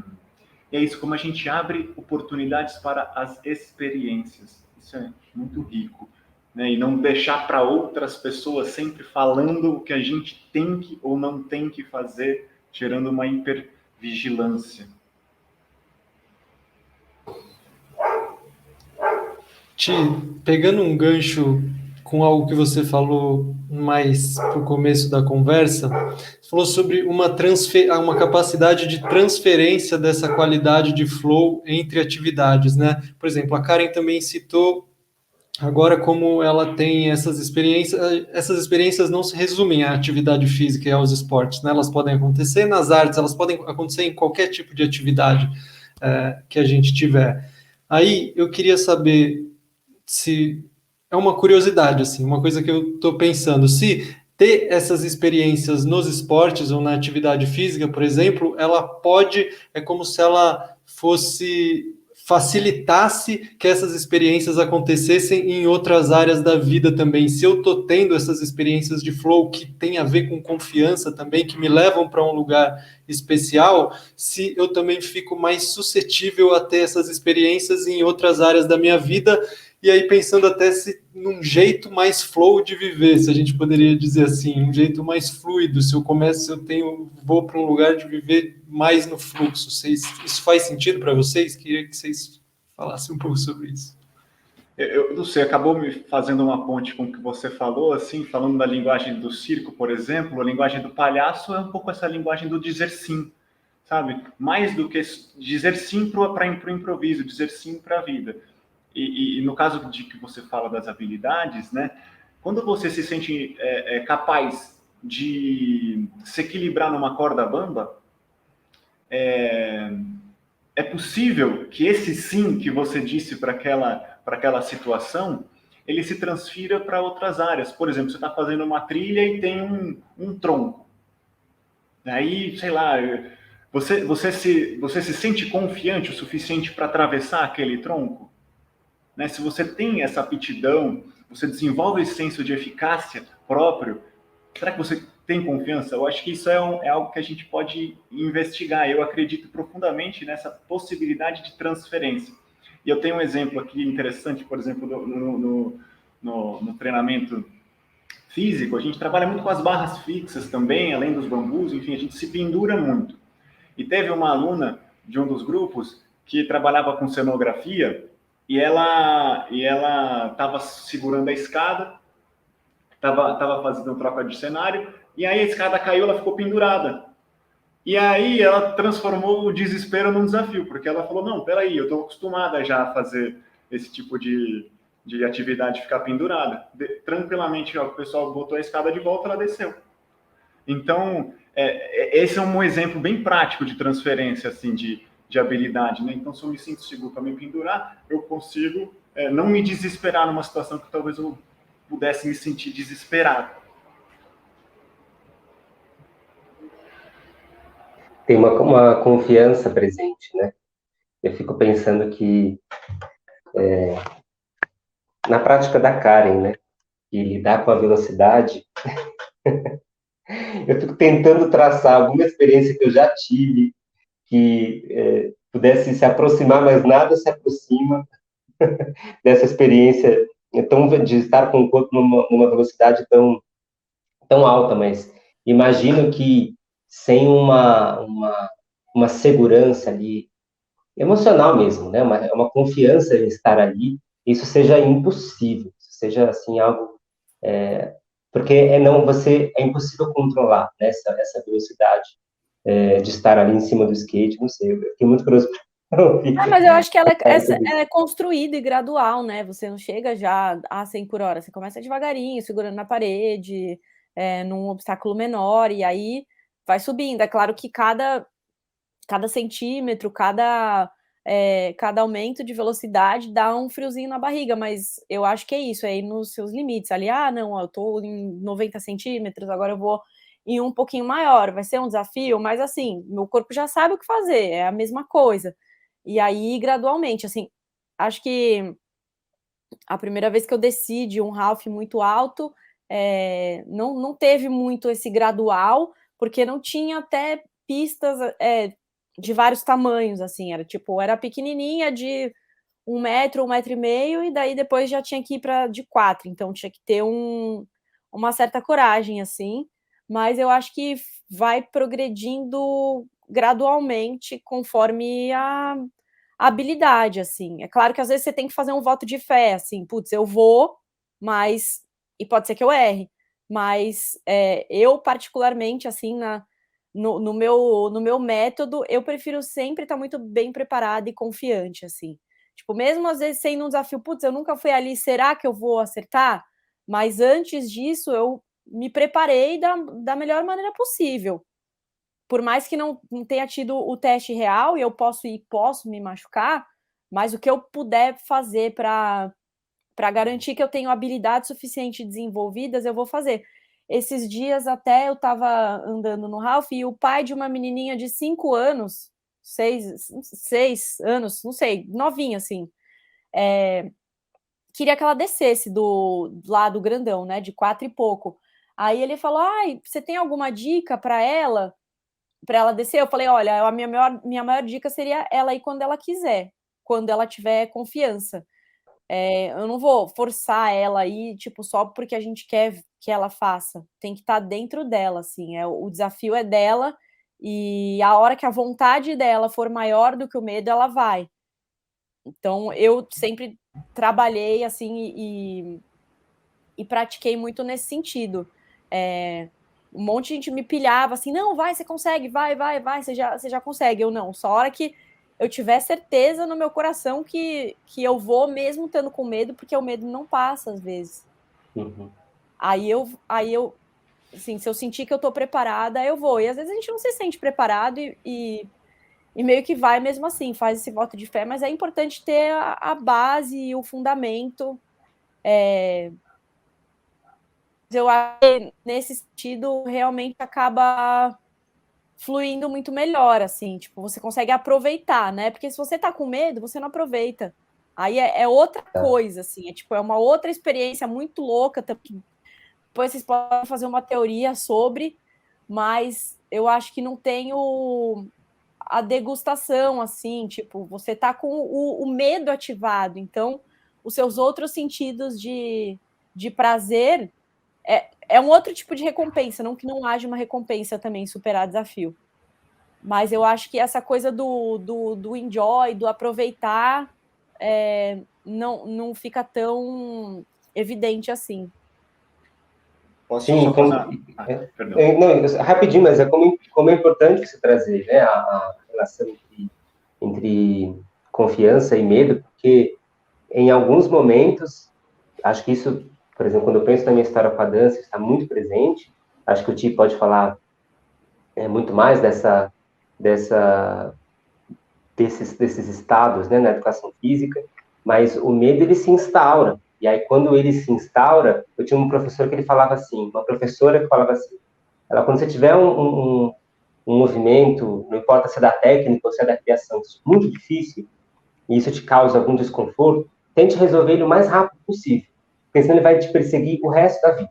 é isso, como a gente abre oportunidades para as experiências. Isso é muito rico, né? E não deixar para outras pessoas sempre falando o que a gente tem que ou não tem que fazer, gerando uma hipervigilância. Pegando um gancho com algo que você falou mais para o começo da conversa, você falou sobre uma capacidade de transferência dessa qualidade de flow entre atividades, né? Por exemplo, a Karen também citou agora como ela tem essas experiências não se resumem à atividade física e aos esportes, né? Elas podem acontecer nas artes, elas podem acontecer em qualquer tipo de atividade que a gente tiver. Aí eu queria saber se é uma curiosidade, assim, uma coisa que eu estou pensando, se ter essas experiências nos esportes ou na atividade física, por exemplo, é como se ela facilitasse que essas experiências acontecessem em outras áreas da vida também. Se eu estou tendo essas experiências de flow que tem a ver com confiança também, que me levam para um lugar especial, se eu também fico mais suscetível a ter essas experiências em outras áreas da minha vida. E aí pensando até num jeito mais flow de viver, se a gente poderia dizer assim, um jeito mais fluido, se eu vou para um lugar de viver mais no fluxo. Isso faz sentido para vocês? Queria que vocês falassem um pouco sobre isso. Eu não sei, acabou me fazendo uma ponte com o que você falou, assim, falando da linguagem do circo, por exemplo, a linguagem do palhaço é um pouco essa linguagem do dizer sim, sabe? Mais do que dizer sim para o improviso, dizer sim para a vida. E no caso de que você fala das habilidades, né? Quando você se sente capaz de se equilibrar numa corda bamba, é possível que esse sim que você disse para aquela situação, ele se transfira para outras áreas. Por exemplo, você está fazendo uma trilha e tem um tronco. Aí, sei lá, você se sente confiante o suficiente para atravessar aquele tronco? Né? Se você tem essa aptidão, você desenvolve esse senso de eficácia próprio, será que você tem confiança? Eu acho que isso é algo que a gente pode investigar. Eu acredito profundamente nessa possibilidade de transferência. E eu tenho um exemplo aqui interessante, por exemplo, no treinamento físico, a gente trabalha muito com as barras fixas também, além dos bambus, enfim, a gente se pendura muito. E teve uma aluna de um dos grupos que trabalhava com cenografia, e ela estava segurando a escada, estava fazendo troca de cenário, e aí a escada caiu, ela ficou pendurada. E aí ela transformou o desespero num desafio, porque ela falou, não, peraí, eu estou acostumada já a fazer esse tipo de atividade, ficar pendurada. Tranquilamente, ó, o pessoal botou a escada de volta, ela desceu. Então, esse é um exemplo bem prático de transferência, assim, de habilidade, né? Então, se eu me sinto seguro para me pendurar, eu consigo não me desesperar numa situação que talvez eu pudesse me sentir desesperado. Tem uma confiança presente, né? Eu fico pensando que, na prática da Karen, né? E lidar com a velocidade, eu fico tentando traçar alguma experiência que eu já tive, que pudesse se aproximar, mas nada se aproxima dessa experiência de estar com o corpo numa velocidade tão alta, mas imagino que sem uma segurança ali, emocional mesmo, né? Uma confiança em estar ali, isso seja impossível, seja assim algo, porque é impossível controlar, né, essa velocidade de estar ali em cima do skate, não sei, eu fiquei muito curioso. Mas eu acho que ela é construída e gradual, né? Você não chega já a 100 por hora, você começa devagarinho, segurando na parede, num obstáculo menor, e aí vai subindo. É claro que cada centímetro, cada aumento de velocidade dá um friozinho na barriga, mas eu acho que é isso, é ir nos seus limites ali. Não, eu tô em 90 centímetros, agora eu vou em um pouquinho maior, vai ser um desafio, mas assim, meu corpo já sabe o que fazer, é a mesma coisa. E aí, gradualmente, assim, acho que a primeira vez que eu desci de um half muito alto, não teve muito esse gradual, porque não tinha até pistas de vários tamanhos, assim, era pequenininha, de 1 metro, 1,5 metros, e daí depois já tinha que ir para de 4, então tinha que ter uma certa coragem, assim, mas eu acho que vai progredindo gradualmente conforme a habilidade, assim. É claro que às vezes você tem que fazer um voto de fé, assim, putz, eu vou, mas... E pode ser que eu erre, mas eu particularmente, assim, no meu método, eu prefiro sempre estar muito bem preparada e confiante, assim. Tipo, mesmo às vezes sendo um desafio, putz, eu nunca fui ali, será que eu vou acertar? Mas antes disso, eu me preparei da melhor maneira possível. Por mais que não tenha tido o teste real, e eu posso me machucar, mas o que eu puder fazer para garantir que eu tenho habilidades suficientes desenvolvidas, eu vou fazer. Esses dias até eu estava andando no Ralph e o pai de uma menininha de 5 anos, 6 anos, não sei, novinha assim, queria que ela descesse do lado grandão, né, de 4 e pouco. Aí ele falou, você tem alguma dica para ela descer? Eu falei, olha, a minha maior dica seria ela ir quando ela quiser, quando ela tiver confiança. Eu não vou forçar ela aí, tipo, só porque a gente quer que ela faça. Tem que estar dentro dela, assim. O desafio é dela, e a hora que a vontade dela for maior do que o medo, ela vai. Então, eu sempre trabalhei, assim, e pratiquei muito nesse sentido. Um monte de gente me pilhava, assim, não, vai, você consegue, vai, você já consegue. Eu não, só a hora que eu tiver certeza no meu coração que eu vou, mesmo estando com medo, porque o medo não passa, às vezes. Uhum. Aí eu, assim, se eu sentir que eu tô preparada, eu vou. E às vezes a gente não se sente preparado e meio que vai mesmo assim, faz esse voto de fé, mas é importante ter a base e o fundamento. Eu acho que, nesse sentido, realmente acaba fluindo muito melhor, assim, tipo, você consegue aproveitar, né? Porque se você tá com medo, você não aproveita. Aí é outra coisa, assim, é uma outra experiência muito louca, depois vocês podem fazer uma teoria sobre, mas eu acho que não tem a degustação, assim, tipo, você tá com o medo ativado, então os seus outros sentidos de prazer é um outro tipo de recompensa, não que não haja uma recompensa também superar desafio. Mas eu acho que essa coisa do enjoy, do aproveitar, não fica tão evidente assim. Posso Sim, só perdão. não, rapidinho, mas como é importante você trazer, né, a relação entre confiança e medo, porque em alguns momentos, acho que isso, por exemplo, quando eu penso na minha história com a dança, está muito presente. Acho que o Ti pode falar muito mais desses estados, né, na educação física, mas o medo, ele se instaura. E aí, quando ele se instaura, eu tinha um professor que ele falava assim, uma professora que falava assim, quando você tiver um movimento, não importa se é da técnica ou se é da criação, muito difícil, e isso te causa algum desconforto, tente resolver ele o mais rápido possível, porque senão ele vai te perseguir o resto da vida,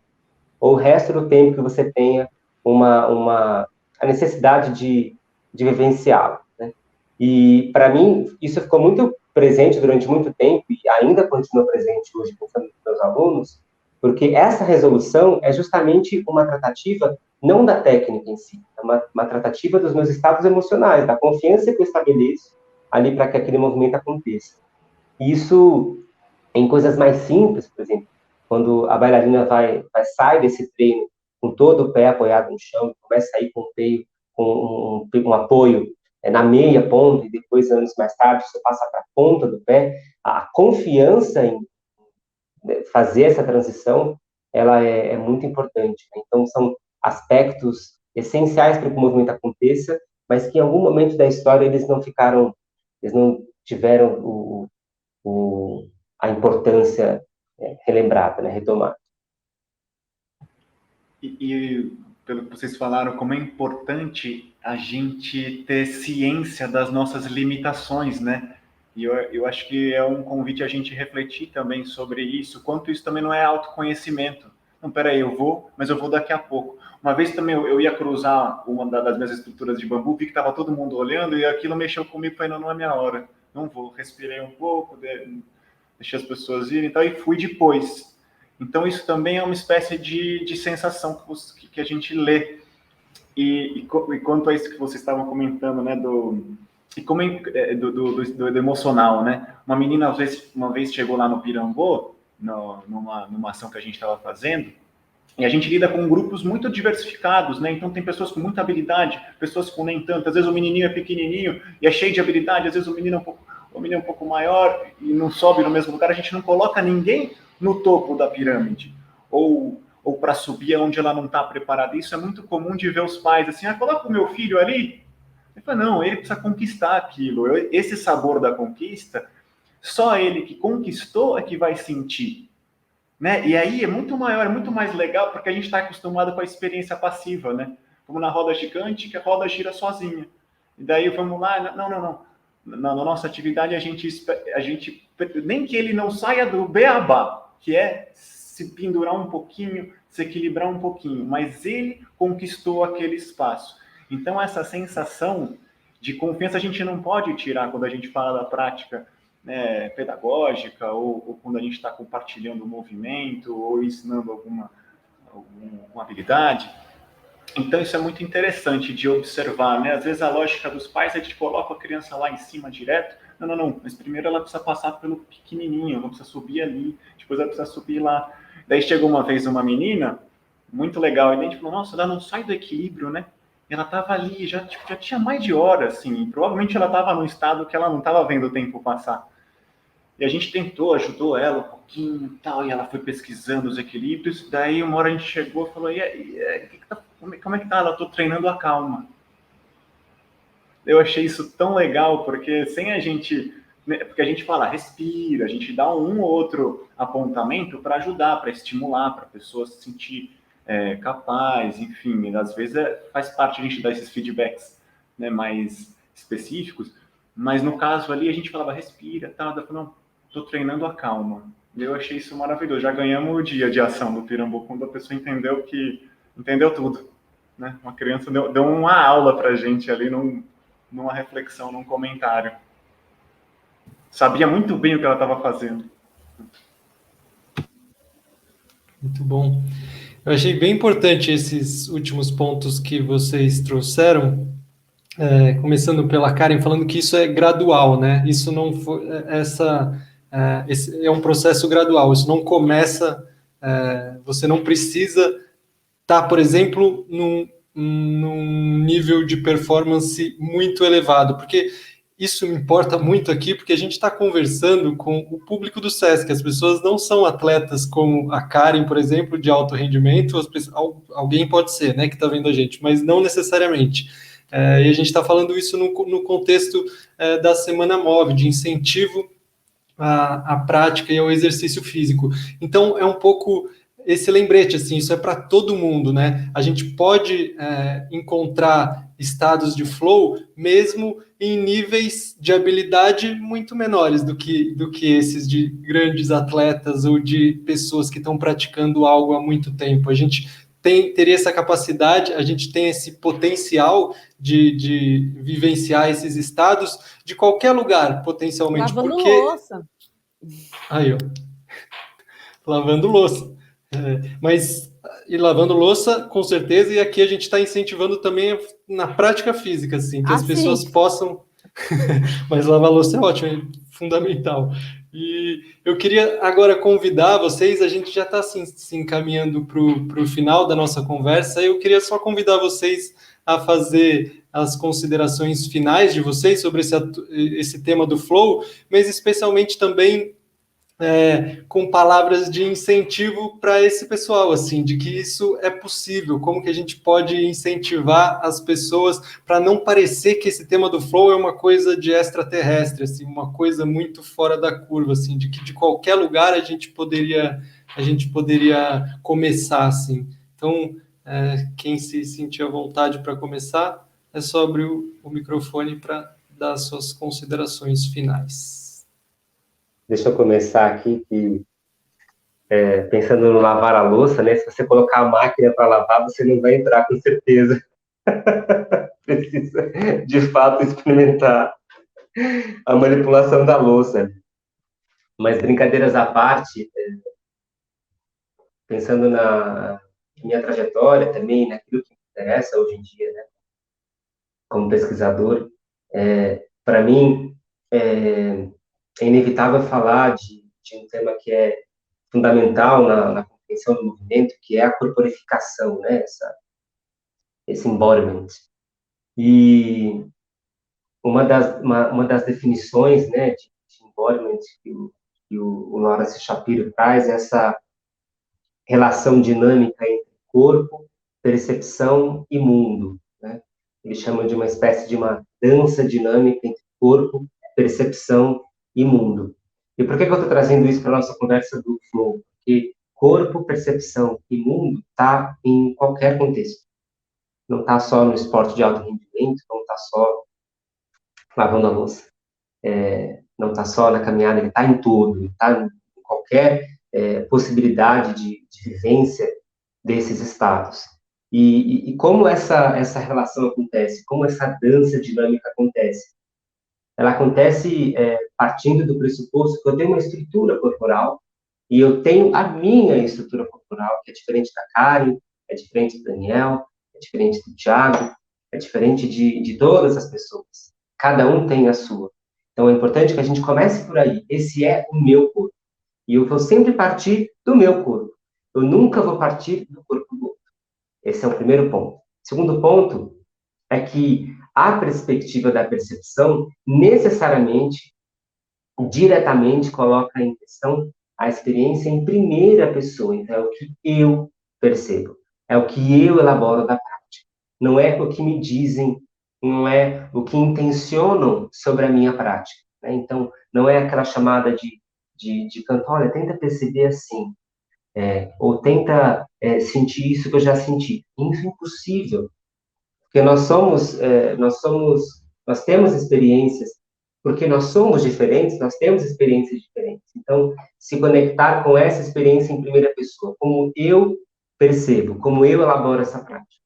ou o resto do tempo que você tenha a necessidade de vivenciá-lo, né? E, para mim, isso ficou muito presente durante muito tempo, e ainda continua presente hoje pensando nos meus alunos, porque essa resolução é justamente uma tratativa não da técnica em si, é uma tratativa dos meus estados emocionais, da confiança que eu estabeleço ali para que aquele movimento aconteça. E isso, em coisas mais simples, por exemplo, quando a bailarina sai desse treino com todo o pé apoiado no chão, começa a ir com o peito, com um apoio na meia ponta, e depois, anos mais tarde, você passa para a ponta do pé, a confiança em fazer essa transição, ela é muito importante, né? Então, são aspectos essenciais para que o movimento aconteça, mas que em algum momento da história eles não tiveram a importância relembrada, né, retomada. E pelo que vocês falaram, como é importante a gente ter ciência das nossas limitações, né? E eu acho que é um convite a gente refletir também sobre isso, quanto isso também não é autoconhecimento. Não, peraí, mas eu vou daqui a pouco. Uma vez também eu ia cruzar uma das minhas estruturas de bambu, vi que estava todo mundo olhando e aquilo mexeu comigo, falei, não é minha hora. Não vou, respirei um pouco, deixei as pessoas irem, então, e fui depois. Então, isso também é uma espécie de sensação que a gente lê. E quanto a isso que vocês estavam comentando, né, do emocional, né? Uma menina, uma vez chegou lá no Pirambô, numa ação que a gente estava fazendo, e a gente lida com grupos muito diversificados, né? Então, tem pessoas com muita habilidade, pessoas com nem tanto. Às vezes o menininho é pequenininho e é cheio de habilidade, às vezes o menino é um pouco maior e não sobe no mesmo lugar. A gente não coloca ninguém no topo da pirâmide, ou para subir onde ela não está preparada. Isso é muito comum de ver os pais assim, coloca o meu filho ali. Ele fala, não, ele precisa conquistar aquilo. Esse sabor da conquista, só ele que conquistou é que vai sentir. Né? E aí é muito maior, é muito mais legal, porque a gente está acostumado com a experiência passiva, né? Como na roda gigante, que a roda gira sozinha. E daí vamos lá, não. Na nossa atividade, a gente nem que ele não saia do beabá, que é se pendurar um pouquinho, se equilibrar um pouquinho, mas ele conquistou aquele espaço. Então, essa sensação de confiança a gente não pode tirar quando a gente fala da prática, né, pedagógica, ou quando a gente está compartilhando o movimento, ou ensinando alguma habilidade. Então, isso é muito interessante de observar, né? Às vezes a lógica dos pais é de colocar a criança lá em cima direto. Não, mas primeiro ela precisa passar pelo pequenininho, ela precisa subir ali, depois ela precisa subir lá. Daí chegou uma vez uma menina, muito legal, e a gente falou, nossa, ela não sai do equilíbrio, né? Ela estava ali, já tinha mais de hora, assim, provavelmente ela estava num estado que ela não estava vendo o tempo passar. E a gente ajudou ela um pouquinho e tal, e ela foi pesquisando os equilíbrios. Daí uma hora a gente chegou e falou, como é que tá? Ela, tô treinando a calma. Eu achei isso tão legal, porque sem a gente... Porque a gente fala, respira, a gente dá um ou outro apontamento para ajudar, para estimular, para a pessoa se sentir capaz, enfim. Às vezes faz parte a gente dar esses feedbacks, né, mais específicos, mas no caso ali a gente falava, respira, tá? Eu falei, não, tô treinando a calma. Eu achei isso maravilhoso. Já ganhamos o dia de ação do Pirambu, quando a pessoa entendeu tudo, né? Uma criança deu uma aula pra gente ali, numa reflexão, num comentário. Sabia muito bem o que ela estava fazendo. Muito bom. Eu achei bem importante esses últimos pontos que vocês trouxeram, começando pela Karen, falando que isso é gradual, né? Isso não foi... esse é um processo gradual, isso não começa... você não precisa estar, por exemplo, num nível de performance muito elevado, porque isso me importa muito aqui, porque a gente está conversando com o público do SESC. As pessoas não são atletas como a Karen, por exemplo, de alto rendimento. Alguém pode ser, né, que está vendo a gente, mas não necessariamente. E a gente está falando isso no contexto da Semana MOV, de incentivo à prática e ao exercício físico. Então, é um pouco esse lembrete, assim, isso é para todo mundo, né? A gente pode encontrar estados de flow mesmo em níveis de habilidade muito menores do que esses de grandes atletas ou de pessoas que estão praticando algo há muito tempo. A gente teria essa capacidade, a gente tem esse potencial de vivenciar esses estados de qualquer lugar, potencialmente. Lavando porque... louça. Aí, ó. Lavando louça. Mas, e lavando louça, com certeza, e aqui a gente está incentivando também na prática física, assim, que as pessoas possam... Mas lavar louça é ótimo, é fundamental. E eu queria agora convidar vocês, a gente já está se encaminhando para o final da nossa conversa, eu queria só convidar vocês a fazer as considerações finais de vocês sobre esse tema do flow, mas especialmente também com palavras de incentivo para esse pessoal, assim, de que isso é possível, como que a gente pode incentivar as pessoas para não parecer que esse tema do flow é uma coisa de extraterrestre, assim, uma coisa muito fora da curva, assim, de que de qualquer lugar a gente poderia começar, assim. Então, quem se sentir à vontade para começar, é só abrir o microfone para dar as suas considerações finais. Deixa eu começar aqui, pensando no lavar a louça, né? Se você colocar a máquina para lavar, você não vai entrar, com certeza. Precisa, de fato, experimentar a manipulação da louça. Mas, brincadeiras à parte, pensando na minha trajetória também, naquilo que me interessa hoje em dia, né? Como pesquisador, para mim, é inevitável falar de um tema que é fundamental na compreensão do movimento, que é a corporificação, né? Esse embodiment. E uma das definições, né, de embodiment que o Lawrence Shapiro traz é essa relação dinâmica entre corpo, percepção e mundo, né? Ele chama de uma espécie de uma dança dinâmica entre corpo, percepção e mundo. E por que eu estou trazendo isso para a nossa conversa do flow? Porque corpo, percepção e mundo está em qualquer contexto. Não está só no esporte de alto rendimento, não está só lavando a louça, não está só na caminhada, ele está em tudo, ele está em qualquer possibilidade de vivência desses estados. E como essa relação acontece, como essa dança dinâmica acontece? Ela acontece partindo do pressuposto que eu tenho uma estrutura corporal e eu tenho a minha estrutura corporal, que é diferente da Karen, é diferente do Daniel, é diferente do Thiago, é diferente de todas as pessoas. Cada um tem a sua. Então, é importante que a gente comece por aí. Esse é o meu corpo. E eu vou sempre partir do meu corpo. Eu nunca vou partir do corpo do outro. Esse é o primeiro ponto. Segundo ponto é que a perspectiva da percepção necessariamente, diretamente, coloca em questão a experiência em primeira pessoa. Então, é o que eu percebo. É o que eu elaboro da prática. Não é o que me dizem, não é o que intencionam sobre a minha prática. Né? Então, não é aquela chamada de canto, olha, tenta perceber assim, ou tenta sentir isso que eu já senti. Isso é impossível, porque nós temos experiências, porque nós somos diferentes, nós temos experiências diferentes. Então, se conectar com essa experiência em primeira pessoa, como eu percebo, como eu elaboro essa prática.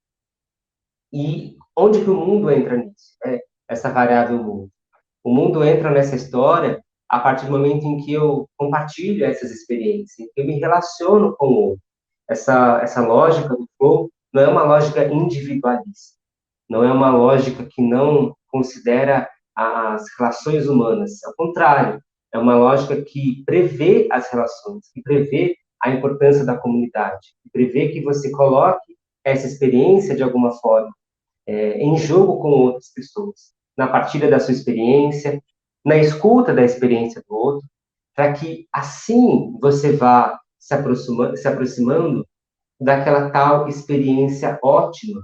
E onde que o mundo entra nisso? Essa variável mundo. O mundo entra nessa história a partir do momento em que eu compartilho essas experiências, em que eu me relaciono com o outro. Essa lógica do flow não é uma lógica individualista, não é uma lógica que não considera as relações humanas. Ao contrário, é uma lógica que prevê as relações, que prevê a importância da comunidade, que prevê que você coloque essa experiência, de alguma forma, em jogo com outras pessoas. na partilha da sua experiência, na escuta da experiência do outro, para que assim você vá se aproximando daquela tal experiência ótima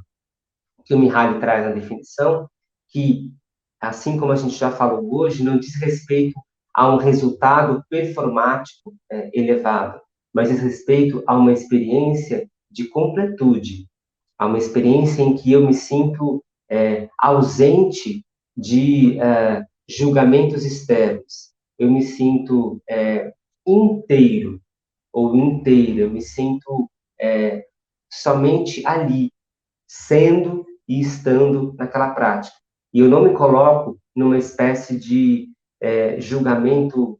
que o Mihaly traz na definição, que, assim como a gente já falou hoje, não diz respeito a um resultado performático elevado, mas diz respeito a uma experiência de completude, a uma experiência em que eu me sinto ausente de julgamentos externos, eu me sinto inteiro ou inteira, eu me sinto somente ali, sendo e estando naquela prática. E eu não me coloco numa espécie de julgamento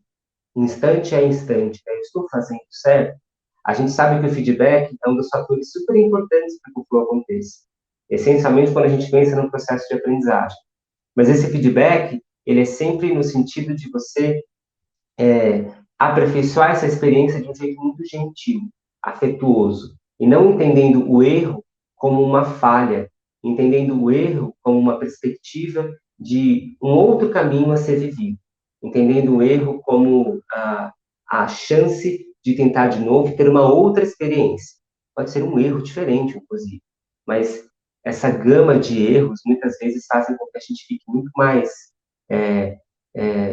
instante a instante. Eu estou fazendo certo? A gente sabe que o feedback é um dos fatores super importantes para que o flow aconteça. Essencialmente quando a gente pensa no processo de aprendizagem. Mas esse feedback, ele é sempre no sentido de você aperfeiçoar essa experiência de um jeito muito gentil, afetuoso, e não entendendo o erro como uma falha, entendendo o erro como uma perspectiva de um outro caminho a ser vivido, entendendo o erro como a chance de tentar de novo ter uma outra experiência. Pode ser um erro diferente, inclusive, mas essa gama de erros muitas vezes fazem com que a gente fique muito mais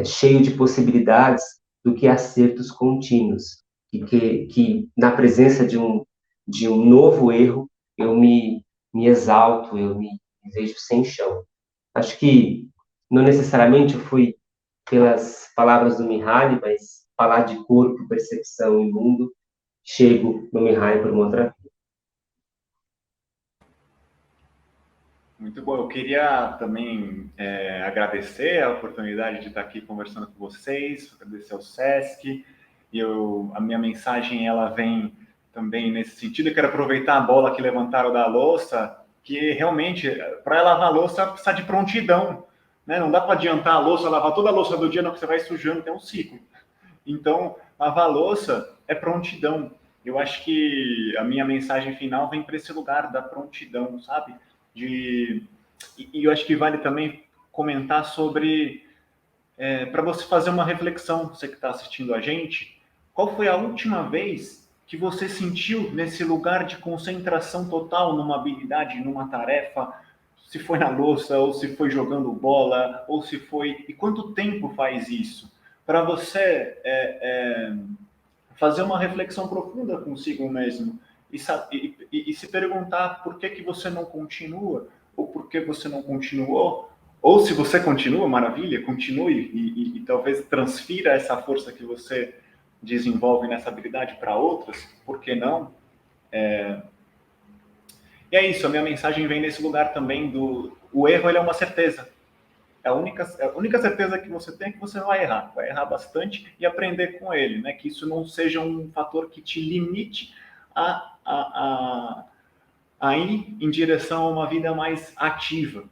cheio de possibilidades do que acertos contínuos, que na presença de um novo erro, eu me exalto, eu me vejo sem chão. Acho que não necessariamente eu fui pelas palavras do Mihaly, mas falar de corpo, percepção e mundo, chego no Mihaly por uma outra via. Muito bom. Eu queria também agradecer a oportunidade de estar aqui conversando com vocês, agradecer ao SESC. E a minha mensagem ela vem também nesse sentido. Eu quero aproveitar a bola que levantaram da louça, que realmente, para lavar a louça, precisa de prontidão. Né? Não dá para adiantar a louça, lavar toda a louça do dia, não, que você vai sujando, tem um ciclo. Então, lavar a louça é prontidão. Eu acho que a minha mensagem final vem para esse lugar da prontidão, sabe? E eu acho que vale também comentar sobre, para você fazer uma reflexão, você que está assistindo a gente, qual foi a última vez que você sentiu nesse lugar de concentração total numa habilidade, numa tarefa, se foi na louça, ou se foi jogando bola, ou se foi... E quanto tempo faz isso? Para você fazer uma reflexão profunda consigo mesmo e se perguntar por que você não continua, ou por que você não continuou, ou se você continua, maravilha, continue e talvez transfira essa força que você desenvolve nessa habilidade para outras, por que não? E é isso, a minha mensagem vem nesse lugar também o erro, ele é uma certeza. A única certeza que você tem é que você vai errar bastante e aprender com ele, né? Que isso não seja um fator que te limite a ir em direção a uma vida mais ativa.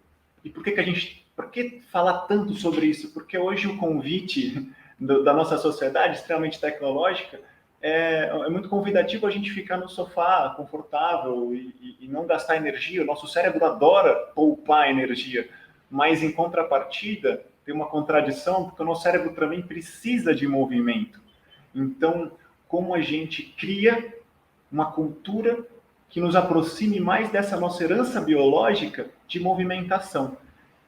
E por que falar tanto sobre isso? Porque hoje o convite da nossa sociedade extremamente tecnológica é muito convidativo a gente ficar no sofá confortável e não gastar energia. O nosso cérebro adora poupar energia, mas em contrapartida tem uma contradição, porque o nosso cérebro também precisa de movimento. Então, como a gente cria uma cultura que nos aproxime mais dessa nossa herança biológica de movimentação.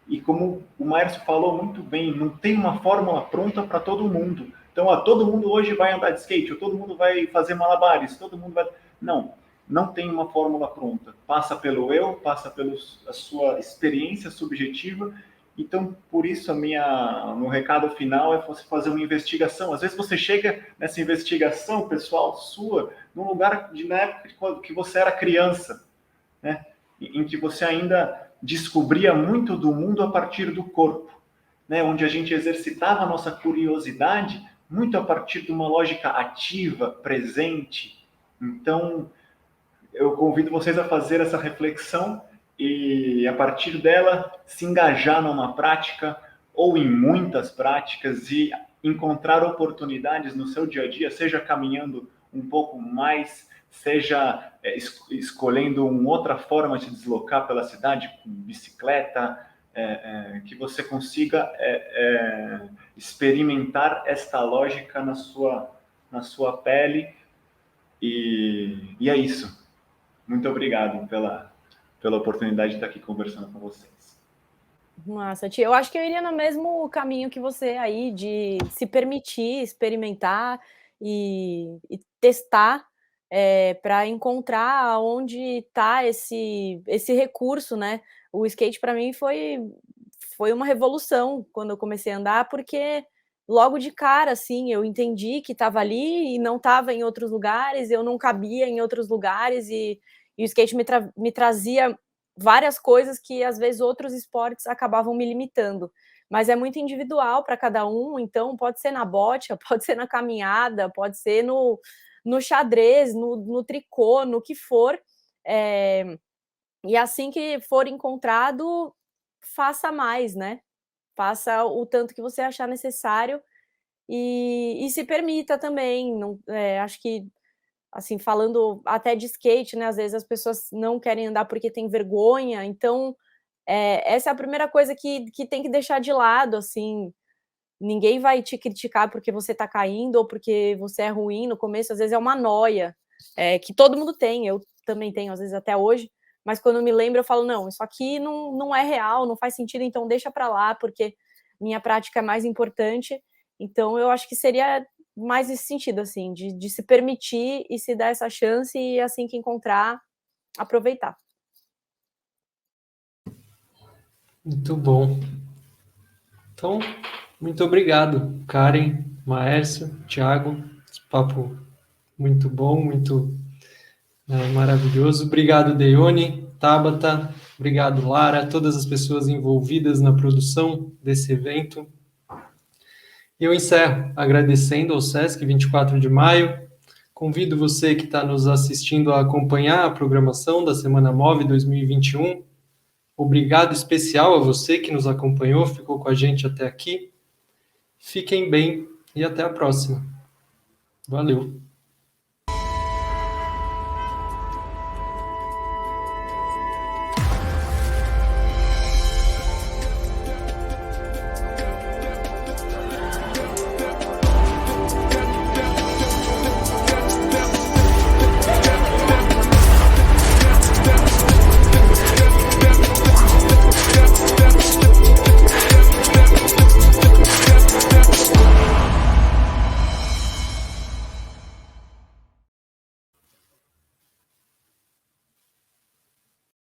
E como o Márcio falou muito bem, não tem uma fórmula pronta para todo mundo. Então, todo mundo hoje vai andar de skate, ou todo mundo vai fazer malabares, todo mundo vai... Não tem uma fórmula pronta. Passa pelo eu, passa pela sua experiência subjetiva. Então, por isso, meu recado final é você fazer uma investigação. Às vezes você chega nessa investigação pessoal sua num lugar na época que você era criança, né? Em que você ainda descobria muito do mundo a partir do corpo, né? Onde a gente exercitava a nossa curiosidade muito a partir de uma lógica ativa, presente. Então, eu convido vocês a fazer essa reflexão e, a partir dela, se engajar numa prática ou em muitas práticas e encontrar oportunidades no seu dia a dia, seja caminhando um pouco mais, seja escolhendo uma outra forma de se deslocar pela cidade, com bicicleta, que você consiga experimentar esta lógica na sua pele, e é isso. Muito obrigado pela oportunidade de estar aqui conversando com vocês. Massa, tia. Eu acho que eu iria no mesmo caminho que você aí, de se permitir experimentar e testar, para encontrar onde está esse recurso, né. O skate para mim foi uma revolução quando eu comecei a andar, porque logo de cara, assim, eu entendi que estava ali e não estava em outros lugares, eu não cabia em outros lugares, e o skate me trazia várias coisas que às vezes outros esportes acabavam me limitando. Mas é muito individual para cada um, então pode ser na bote, pode ser na caminhada, pode ser no xadrez, no tricô, no que for. E assim que for encontrado, faça mais, né? Faça o tanto que você achar necessário e se permita também. Não, acho que, assim, falando até de skate, né? Às vezes as pessoas não querem andar porque tem vergonha, então essa é a primeira coisa que tem que deixar de lado, assim. Ninguém vai te criticar porque você tá caindo ou porque você é ruim no começo, às vezes é uma noia, que todo mundo tem, eu também tenho, às vezes até hoje, mas quando eu me lembro eu falo, não, isso aqui não é real, não faz sentido, então deixa pra lá, porque minha prática é mais importante. Então eu acho que seria mais esse sentido, assim, de se permitir e se dar essa chance e assim que encontrar, aproveitar. Muito bom. Então, muito obrigado, Karen, Maércio, Thiago. Esse papo muito bom, muito maravilhoso. Obrigado, Deione, Tabata, obrigado, Lara, todas as pessoas envolvidas na produção desse evento. Eu encerro agradecendo ao SESC 24 de maio. Convido você que está nos assistindo a acompanhar a programação da Semana Move 2021. Obrigado especial a você que nos acompanhou, ficou com a gente até aqui. Fiquem bem e até a próxima. Valeu!